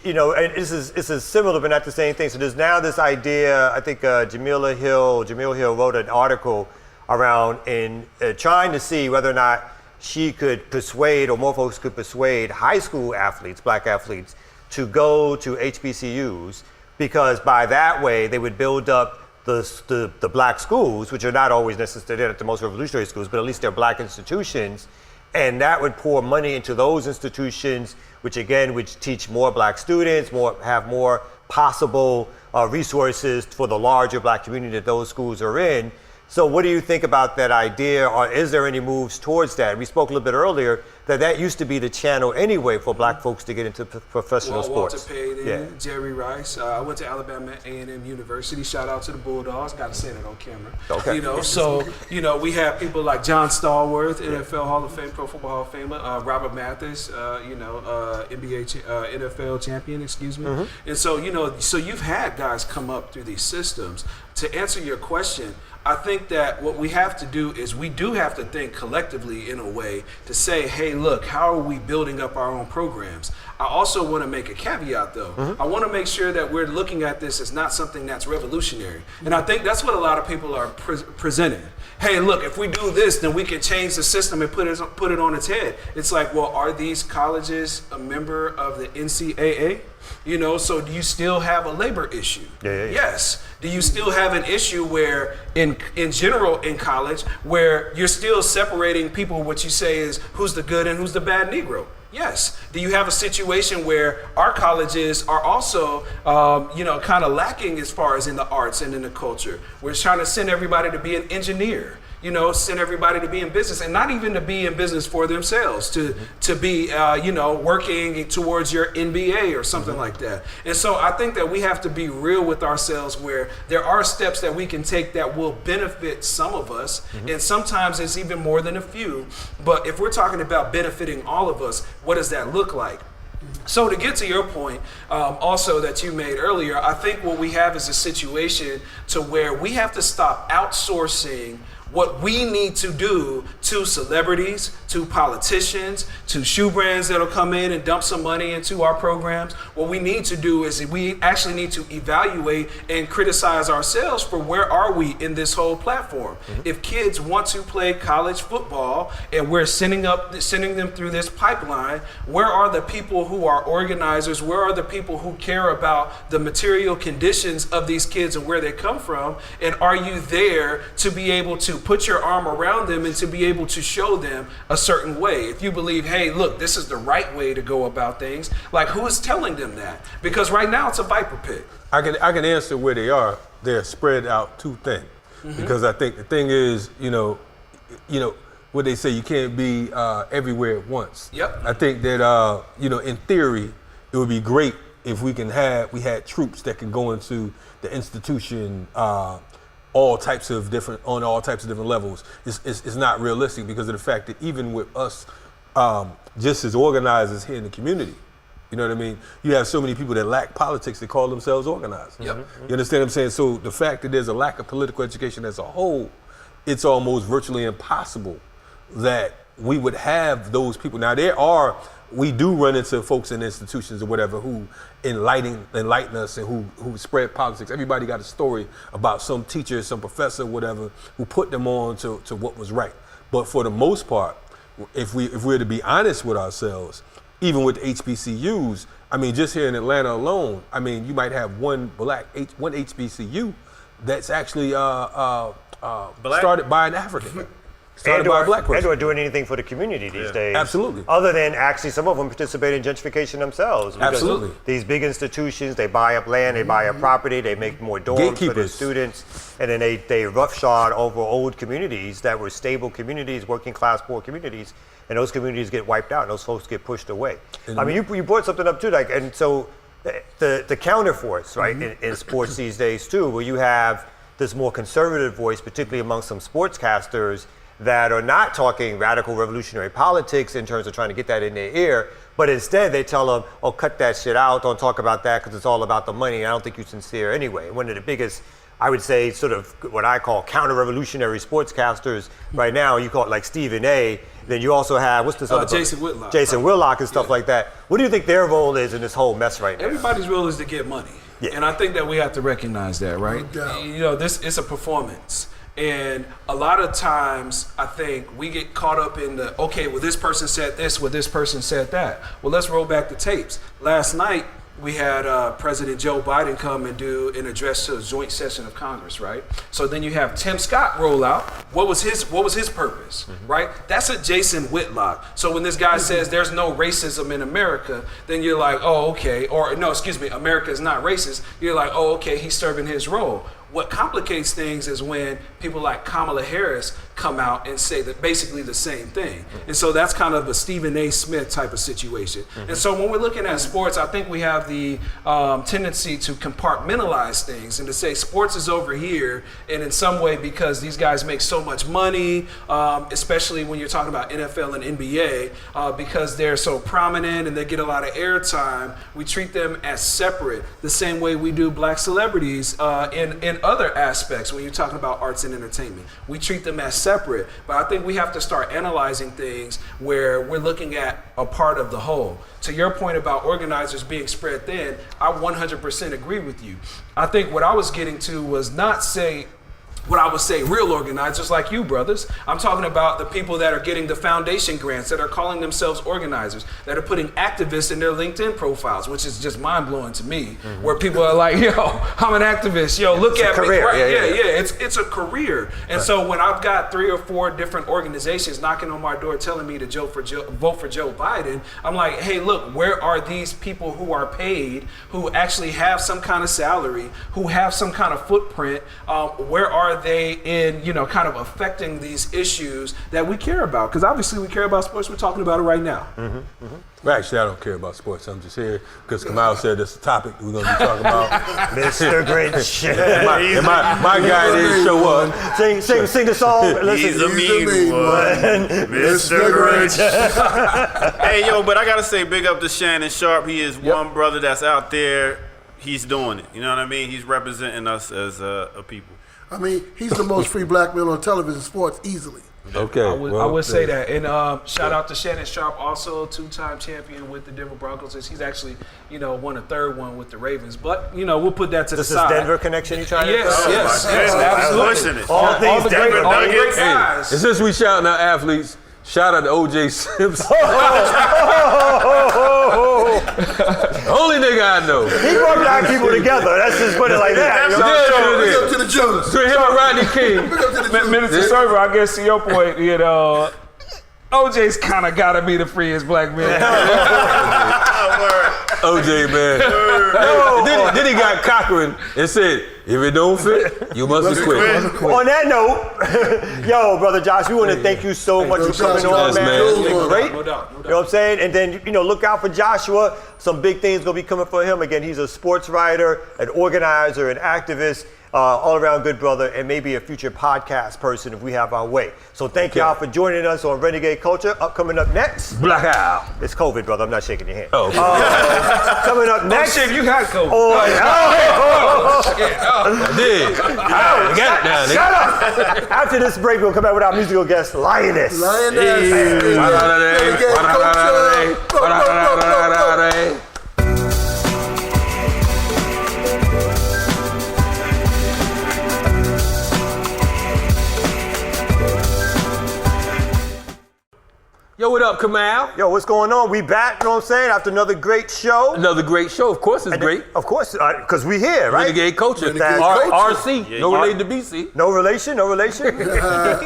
S3: you know, and this is similar but not the same thing. So there's now this idea. I think Jamil Hill wrote an article around in trying to see whether or not she could persuade, or more folks could persuade, high school athletes, black athletes, to go to HBCUs, because by that way they would build up the black schools, which are not always necessarily the most revolutionary schools, but at least they're black institutions. And that would pour money into those institutions, which again would teach more black students, have more possible resources for the larger black community that those schools are in. So what do you think about that idea, or is there any moves towards that? We spoke a little bit earlier that used to be the channel anyway for black folks to get into professional
S5: Walter
S3: sports.
S5: Payton, Jerry Rice. I went to Alabama A&M University. Shout out to the Bulldogs. Got to say that on camera.
S3: Okay.
S5: You know, so you know we have people like John Stallworth, NFL Hall of Fame, Pro Football Hall of Famer. Robert Mathis, NFL champion. Excuse me. And so you know, so you've had guys come up through these systems. To answer your question, I think that what we have to do is we do have to think collectively in a way to say, hey, look, how are we building up our own programs? I also want to make a caveat, though. I want to make sure that we're looking at this as not something that's revolutionary. And I think that's what a lot of people are presenting. Hey, look, if we do this, then we can change the system and put it on its head. It's like, well, are these colleges a member of the NCAA? You know, so do you still have a labor issue?
S3: Yeah.
S5: Yes. Do you still have an issue where, in general in college, where you're still separating people, what you say is who's the good and who's the bad Negro? Yes. Do you have a situation where our colleges are also, kind of lacking as far as in the arts and in the culture? We're trying to send everybody to be an engineer. send everybody to be in business, and not even to be in business for themselves, to be working towards your NBA or something like that. And so I think that we have to be real with ourselves, where there are steps that we can take that will benefit some of us, and sometimes it's even more than a few. But if we're talking about benefiting all of us, what does that look like? So to get to your point, also that you made earlier, I think what we have is a situation to where we have to stop outsourcing what we need to do to celebrities, to politicians, to shoe brands that'll come in and dump some money into our programs. What we need to do is we actually need to evaluate and criticize ourselves for where are we in this whole platform. If kids want to play college football and we're sending them through this pipeline, where are the people who are organizers? Where are the people who care about the material conditions of these kids and where they come from? And are you there to be able to put your arm around them and to be able to show them a certain way? If you believe, hey, look, this is the right way to go about things, like, who is telling them that? Because right now it's a viper pit.
S4: I can answer where they are. They're spread out too thin, because I think the thing is, what they say, you can't be everywhere at once.
S5: Yep.
S4: I think that in theory, it would be great if we had troops that can go into the institution on all types of different levels. It's not realistic because of the fact that even with us, just as organizers here in the community, you know what I mean? You have so many people that lack politics that call themselves organizers.
S5: Yep.
S4: You understand what I'm saying? So the fact that there's a lack of political education as a whole, it's almost virtually impossible that we would have those people. Now we do run into folks in institutions or whatever who enlighten us and who spread politics. Everybody got a story about some teacher, some professor, whatever, who put them on to what was right. But for the most part, if we're to be honest with ourselves, even with HBCUs, I mean, just here in Atlanta alone, I mean, you might have one HBCU that's actually started by an African. Started by a black person.
S3: And or doing anything for the community these days.
S4: Absolutely.
S3: Other than actually some of them participate in gentrification themselves.
S4: Absolutely.
S3: These big institutions, they buy up land, they buy up property, they make more dorms for their students, and then they roughshod over old communities that were stable communities, working class, poor communities, and those communities get wiped out and those folks get pushed away. I mean, you brought something up too, and so the counterforce, right, in sports these days too, where you have this more conservative voice, particularly among some sportscasters, that are not talking radical revolutionary politics in terms of trying to get that in their ear, but instead they tell them, oh, cut that shit out, don't talk about that because it's all about the money, and I don't think you're sincere anyway. One of the biggest, I would say, sort of what I call counter-revolutionary sportscasters right now, you call it like Stephen A. Then you also have, what's this other
S5: Jason Whitlock.
S3: Jason Whitlock and stuff like that. What do you think their role is in this whole mess right now?
S5: Everybody's role is to get money. Yeah. And I think that we have to recognize that, right? This is a performance. And a lot of times, I think we get caught up in the, okay, well, this person said this, well, this person said that. Well, let's roll back the tapes. Last night, we had President Joe Biden come and do an address to a joint session of Congress, right? So then you have Tim Scott roll out. What was his purpose, right? That's a Jason Whitlock. So when this guy says there's no racism in America, then you're like, oh, okay. Or no, excuse me, America is not racist. You're like, oh, okay, he's serving his role. What complicates things is when people like Kamala Harris come out and say that basically the same thing. And so that's kind of a Stephen A. Smith type of situation. And so when we're looking at sports, I think we have the tendency to compartmentalize things and to say sports is over here, and in some way because these guys make so much money, especially when you're talking about NFL and NBA, because they're so prominent and they get a lot of airtime, we treat them as separate, the same way we do black celebrities in other aspects when you're talking about arts and entertainment. We treat them as separate, but I think we have to start analyzing things where we're looking at a part of the whole. To your point about organizers being spread thin, I 100% agree with you. I think what I was getting to was not say what I would say real organizers like you brothers. I'm talking about the people that are getting the foundation grants, that are calling themselves organizers, that are putting activists in their LinkedIn profiles, which is just mind-blowing to me, where people are like, yo, I'm an activist, yo, look at me. Right? It's a career. And so when I've got 3 or 4 different organizations knocking on my door telling me to vote for Joe Biden, I'm like, hey, look, where are these people who are paid, who actually have some kind of salary, who have some kind of footprint, where are are they in, kind of affecting these issues that we care about? Because obviously we care about sports. We're talking about it right now.
S4: Well, actually, I don't care about sports. I'm just here because Kamau said that's the topic we're going to be talking about.
S3: Mr. Grinch.
S4: and my guy didn't show up.
S3: Sing the song. Listen,
S2: He's a mean one, Mr. Grinch. Hey, yo, but I got to say big up to Shannon Sharp. He is one brother that's out there. He's doing it. You know what I mean? He's representing us as a people.
S1: I mean, he's the most free black man on television sports easily.
S4: Okay.
S5: I would say that. And shout out to Shannon Sharp, also two-time champion with the Denver Broncos. He's actually, won a third one with the Ravens. But, we'll put that to the side.
S3: This is Denver connection you trying to
S5: Yes, absolutely.
S3: All things Denver Nuggets.
S5: Guys.
S4: And since we shouting out athletes, shout out to O.J. Simpson. Only nigga I know.
S3: He brought black people together. Let's just put it like that.
S1: Big up to the Jews.
S4: So him and Rodney King.
S1: Big up to the Jews.
S5: Minister Server, I guess to your point, OJ's kind of got to be the freest black man.
S4: OJ, man. Then he got Cochran and said, if it don't fit, you must quit.
S3: On that note, yo, brother Josh, we want to thank you so much for coming on, man. It's been great.
S5: No doubt.
S3: You know what I'm saying? And then, look out for Joshua. Some big things going to be coming for him. Again, he's a sports writer, an organizer, an activist, all-around good brother, and maybe a future podcast person if we have our way. So thank y'all for joining us on Renegade Culture. Coming up next.
S4: Blackout.
S3: It's COVID, brother. I'm not shaking your hand.
S4: Oh, okay.
S3: Coming up next.
S5: Shit, you got COVID.
S4: I did. I got it down, nigga.
S3: Shut up! After this break, we'll come back with our musical guest, Lioness.
S1: Lioness.
S4: Yo, what up, Kamau?
S3: Yo, what's going on? We back, you know what I'm saying? After another great show.
S4: Another great show. Of course it's great.
S3: Of course, because we here, right?
S4: Renegade Culture.
S1: Renegade
S4: RC.
S2: Yeah,
S4: no
S2: yeah.
S4: relation to BC.
S3: No relation, no relation.
S4: But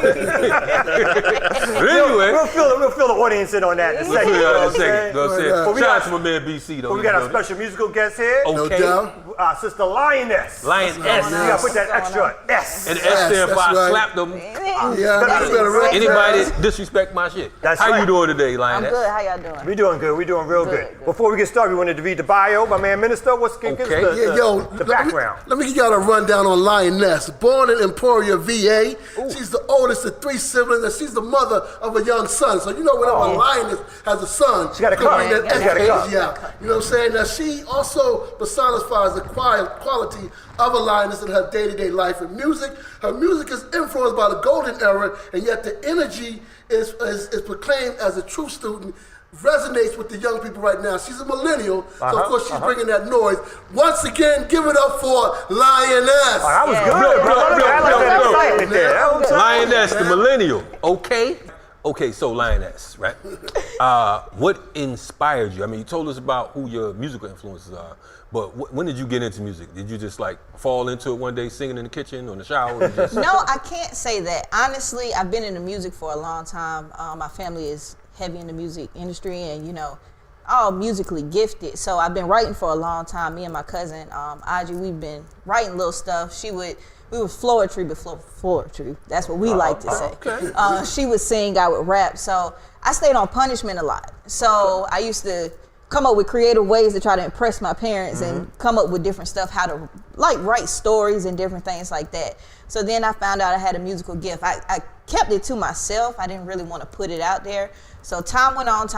S4: anyway.
S3: We'll fill the audience in on that in a second. You know what I'm saying? But we
S4: Shout out
S3: got-
S4: to my man BC, though.
S3: But we got a special musical guest here.
S1: No
S4: Okay.
S1: doubt.
S3: Sister Lioness.
S4: Lioness.
S3: You gotta put that extra S.
S4: And the S stand for
S1: that's
S4: I
S1: right.
S4: slapped them.
S1: Yeah, you better rep
S4: Anybody
S1: that.
S4: disrespect my shit.
S3: That's
S4: How
S3: right.
S4: you doing today,
S6: I'm
S4: Lioness?
S6: good. How y'all doing?
S3: We doing good. We doing real good.
S6: Good.
S3: Before we get started, we wanted to read the bio. My man Minister, what's
S4: Okay.
S1: Yeah, yo,
S3: the background?
S1: Let me give y'all a rundown on Lioness. Born in Emporia, VA, she's the oldest of 3 siblings, and she's the mother of a young son. So you know whenever a lioness has a son,
S3: She got a
S1: you can
S3: cup.
S1: bring that
S3: She got a cup.
S1: energy out. You know what I'm saying? Now she also personifies the quality of a lioness in her day-to-day life and music. Her music is influenced by the golden era, and yet the energy is proclaimed as a true student. Resonates with the young people right now. She's a millennial, so of course she's bringing that noise. Once again, give it up for Lioness.
S3: That was
S6: Yeah.
S3: good, bro.
S4: Bro,
S3: I like that excitement there. That was-
S4: Lioness, the millennial. Okay, so Lioness, right? What inspired you? I mean, you told us about who your musical influences are, but when did you get into music? Did you just like fall into it one day singing in the kitchen or in the shower? Or just...
S6: No, I can't say that. Honestly, I've been in the music for a long time. My family is heavy in the music industry and, all musically gifted. So I've been writing for a long time. Me and my cousin, Audrey, we've been writing little stuff. We was floetry before floetry. That's what we like to say.
S4: Okay.
S6: She would sing, I would rap. So I stayed on punishment a lot. So I used to come up with creative ways to try to impress my parents and come up with different stuff, how to write stories and different things like that. So then I found out I had a musical gift. I kept it to myself. I didn't really want to put it out there. So time went on,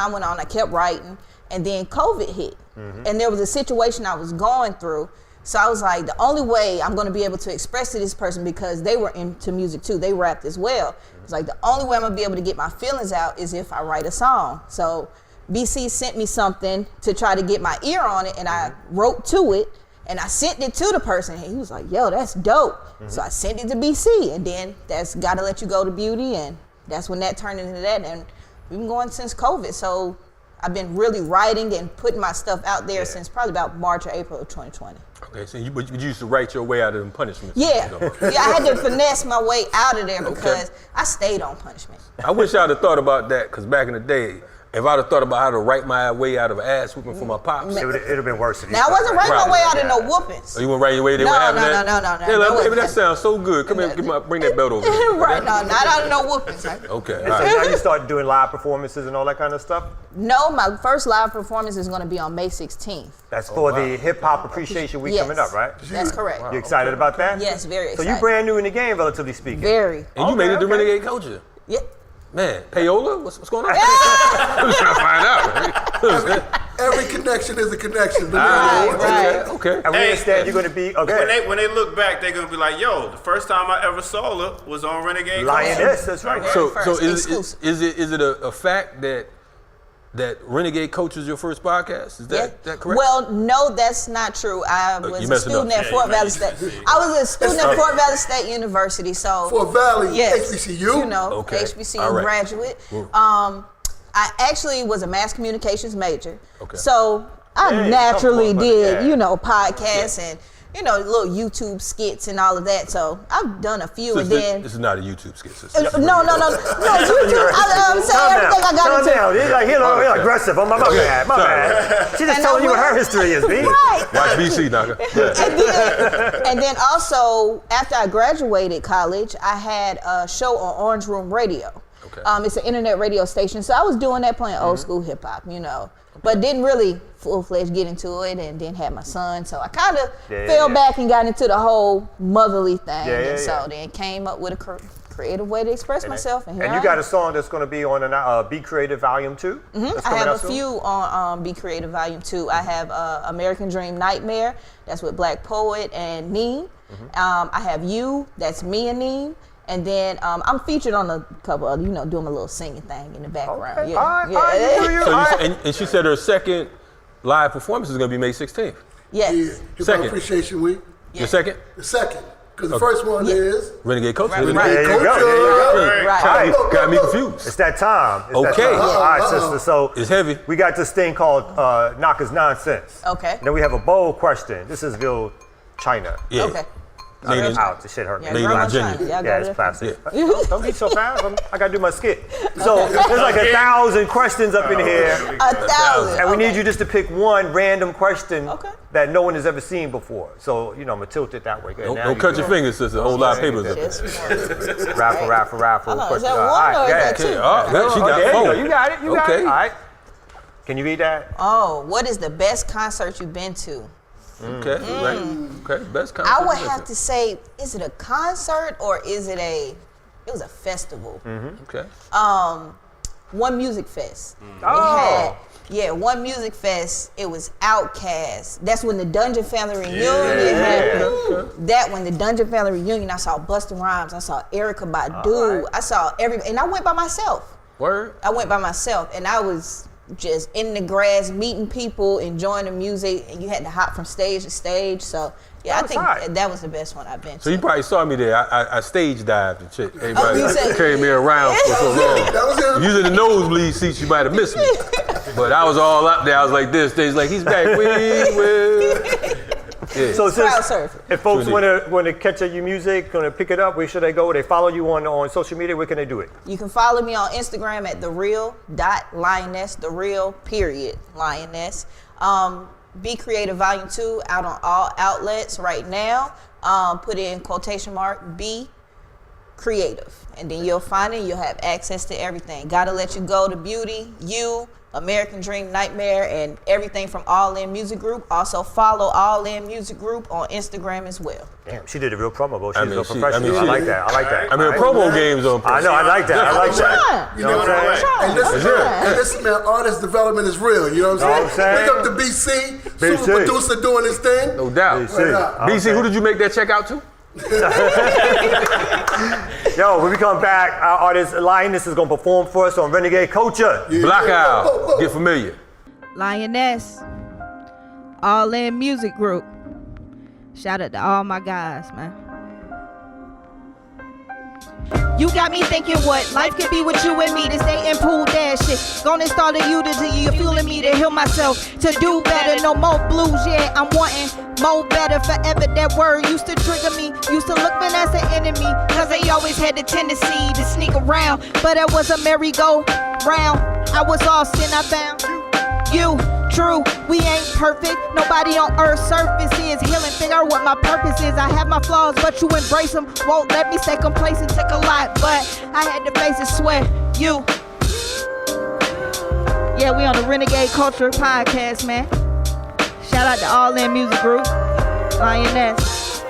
S6: I kept writing, and then COVID hit. And there was a situation I was going through. So I was like, the only way I'm going to be able to express to this person, because they were into music too, they rapped as well. It's like, the only way I'm going to be able to get my feelings out is if I write a song. So BC sent me something to try to get my ear on it, and I wrote to it, and I sent it to the person, and he was like, yo, that's dope. So I sent it to BC, and then that's Gotta Let You Go to Beauty, and that's when that turned into that, and we've been going since COVID. So I've been really writing and putting my stuff out there since probably about March or April of 2020.
S4: Okay, so you used to write your way out of them punishments.
S6: Yeah,
S4: So.
S6: yeah, I had to finesse my way out of there because I stayed on punishment.
S4: I wish I'd have thought about that, because back in the day, if I'd have thought about how to write my way out of ass whooping for my pops.
S3: It would have been worse.
S6: Now I wasn't writing my way out of no whoopings.
S4: Oh, you want to write your way? They
S6: No,
S4: were having
S6: no,
S4: that?
S6: no, no, no,
S4: Yeah,
S6: no,
S4: baby,
S6: no.
S4: that sounds so good. Come here, bring that belt over here.
S6: Right, no, not out of no whoopings. Right?
S4: Okay.
S3: And
S4: all
S3: so
S4: right.
S3: now you start doing live performances and all that kind of stuff?
S6: No, my first live performance is going to be on May 16th.
S3: That's for the Hip Hop Appreciation Week
S6: Yes,
S3: coming up, right?
S6: That's correct.
S3: You excited about that?
S6: Yes, very
S3: So
S6: excited.
S3: you brand new in the game, relatively speaking.
S6: Very.
S4: And you made it to
S3: Okay.
S4: Renegade culture.
S6: Yeah.
S4: Man, payola? What's going on? I'm trying to find out.
S1: Every connection is a connection.
S6: Right.
S4: Okay.
S3: And we
S2: Hey,
S3: understand you're going to be, okay.
S2: When they look back, they're gonna be like, "Yo, the first time I ever saw her was on Renegade."
S3: Lioness, that's right.
S4: So
S6: First,
S4: is
S6: exclusive.
S4: it a fact that Renegade Coach is your first podcast? Is that correct?
S6: Well, no, that's not true. I was
S4: you
S6: a
S4: messing
S6: student
S4: up.
S6: at Fort Valley State. I was a student at Fort Valley State University, so
S1: Fort Valley,
S6: yes,
S1: HBCU?
S6: you know,
S4: Okay.
S6: HBCU
S4: All right.
S6: graduate.
S4: Well.
S6: I actually was a mass communications major,
S4: Okay.
S6: so I
S3: Yeah,
S6: naturally
S3: come on,
S6: did,
S3: yeah.
S6: you know, podcasts and little YouTube skits and all of that. So I've done a few, and then
S4: This is not a YouTube skit, sister.
S6: no, YouTube. I'm saying
S3: Calm
S6: everything
S3: down.
S6: I got
S3: Calm
S6: into.
S3: down. He's like, he's aggressive. Oh, my bad. My bad. She's just
S6: And
S3: telling
S6: I
S3: you what
S6: will-
S3: her history is, B.
S6: Right.
S4: Watch BC, Naka.
S6: And then also, after I graduated college, I had a show on Orange Room Radio.
S4: Okay.
S6: It's an internet radio station. So I was doing that, playing old school hip hop, but didn't really full-fledged get into it, and then had my son. So I kind of fell back and got into the whole motherly thing. And so then came up with a creative way to express myself. And here
S3: And
S6: I
S3: you got
S6: am.
S3: a song that's going to be on Be Creative Volume 2? That's
S6: I
S3: coming
S6: have
S3: out
S6: a
S3: soon?
S6: few on Be Creative Volume 2. I have American Dream Nightmare, that's with Black Poet and Neem. I have You, that's me and Neem. And then I'm featured on a couple of, doing a little singing thing in the background.
S3: Okay.
S6: Yeah.
S3: All right,
S6: yeah.
S3: all right, you do you.
S4: So
S3: All right.
S4: and she said her second live performance is going to be May 16th.
S6: Yes.
S1: Yeah, Hip Hop
S4: Second.
S1: Appreciation Week.
S4: Your second?
S1: The second, because the first one is
S4: Renegade Coach.
S6: Right,
S1: Renegade
S3: There you go.
S1: Culture.
S3: There you go.
S6: Right.
S3: All right.
S4: Got me confused.
S3: It's that time. It's
S4: Okay.
S3: That time. All right, sister. So
S4: It's heavy.
S3: we got this thing called Naka's Nonsense.
S6: Okay.
S3: Then we have a bold question. This is real China.
S4: Yeah.
S6: Okay.
S4: Made in-
S3: Out. This shit hurt me.
S6: Yeah,
S4: Made in
S6: girl, I'm
S4: Virginia.
S6: trying. Y'all
S3: Yeah,
S6: got
S3: it's
S6: it.
S3: plastic. Don't be so fast. I gotta do my skit. So there's like 1,000 questions up in here,
S6: 1,000.
S3: and we need
S6: Okay.
S3: you just to pick one random question
S6: Okay.
S3: that no one has ever seen before. So I'm gonna tilt it that way. Good. Now
S4: Don't
S3: you
S4: cut
S3: do
S4: your
S3: it.
S4: fingers, sister. A whole lot of papers up there.
S6: Yes.
S3: Raffle.
S6: Oh, is
S3: question.
S6: that
S3: All
S6: one
S3: right,
S6: or is
S3: go
S6: that
S3: ahead.
S6: two?
S4: Okay. Oh, well, she
S3: Oh,
S4: got
S3: there you go.
S4: four.
S3: You got it. You got it.
S4: Okay.
S3: All right. Can you read that?
S6: Oh, what is the best concert you've been to?
S4: Okay. Right. Okay. Best concert.
S6: I would have to say, is it a concert or is it it was a festival?
S4: Okay.
S6: One Music Fest.
S3: Oh.
S6: One Music Fest. It was Outkast. That's when the Dungeon Family reunion happened. That when the Dungeon Family reunion, I saw Busta Rhymes, I saw Erykah Badu, I saw and I went by myself.
S4: Word.
S6: I went by myself, and I was just in the grass, meeting people, enjoying the music, and you had to hop from stage to stage. So yeah, I think
S3: Outside.
S6: that was the best one I've been
S4: So
S6: to.
S4: you probably saw me there. I stage dived and shit. Everybody
S6: you said-
S4: carried me around for so long.
S1: That was him.
S4: Using the nosebleed seats, you might have missed me. But I was all up there. I was like this. They was like, he's back. We will. Yeah.
S3: So
S6: Crowd
S3: since
S6: surfing.
S3: if folks
S4: Truly.
S3: want to catch up your music, going to pick it up, where should they go? They follow you on social media. Where can they do it?
S6: You can follow me on Instagram at @thereal.lioness, Lioness. Be Creative Volume 2 out on all outlets right now. Put in quotation mark Be Creative, and then you'll find it. You'll have access to everything. Gotta Let You Go to Beauty, You, American Dream Nightmare, and everything from All In Music Group. Also follow All In Music Group on Instagram as well.
S3: Damn, she did a real promo, bro. She's
S4: I mean,
S3: a
S4: she-
S3: professional. I,
S4: she-
S3: like that. I like that.
S4: I mean, promo games on.
S3: I know. I like that. I like that.
S1: You know what I'm saying? And listen, man, artist development is real. You know what I'm saying? Big up to BC, super producer doing his thing.
S4: No doubt. BC, who did you make that check out to?
S3: Yo, when we come back, our artist Lioness is going to perform for us on Renegade Culture.
S4: Black Owl. Get familiar.
S7: Lioness, All In Music Group. Shout out to all my guys, man. You got me thinking what life could be with you and me. This dating pool dash shit. Gonna start a you to you're fueling me to heal myself, to do better. No more blues, yeah, I'm wanting more better. Forever that word used to trigger me. Used to look men as an enemy, cause they always had the tendency to sneak around. But it was a merry-go-round. I was lost and I found you. True, we ain't perfect. Nobody on earth's surface is healing. Figure out what my purpose is. I have my flaws, but you embrace them. Won't let me stay complacent. Took a lot, but I had to face it. Swear, you. Yeah, we on the Renegade Culture Podcast, man. Shout out to All In Music Group, Lioness.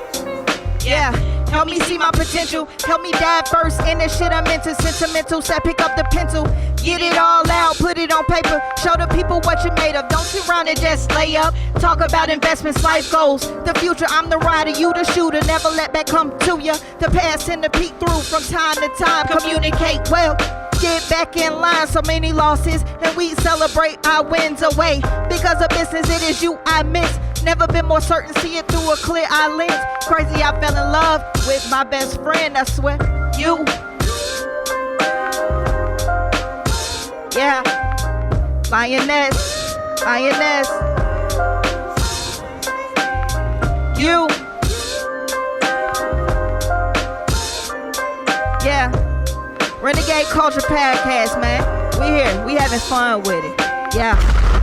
S7: Yeah. Help me see my potential. Help me dive first in the shit I'm into. Sentimental, so I pick up the pencil. Get it all out, put it on paper. Show the people what you're made of. Don't sit around and just lay up. Talk about investments, life goals. The future, I'm the rider, you the shooter. Never let that come to you. The past and the peek through from time to time. Communicate well. Get back in line, so many losses, and we celebrate our wins away. Because of business, it is you I miss. Never been more certain, see it through a clear eye lens. Crazy, I fell in love with my best friend, I swear. You. Yeah. Lioness. Lioness. You. Yeah. Renegade Culture Podcast, man. We here. We having fun with it. Yeah.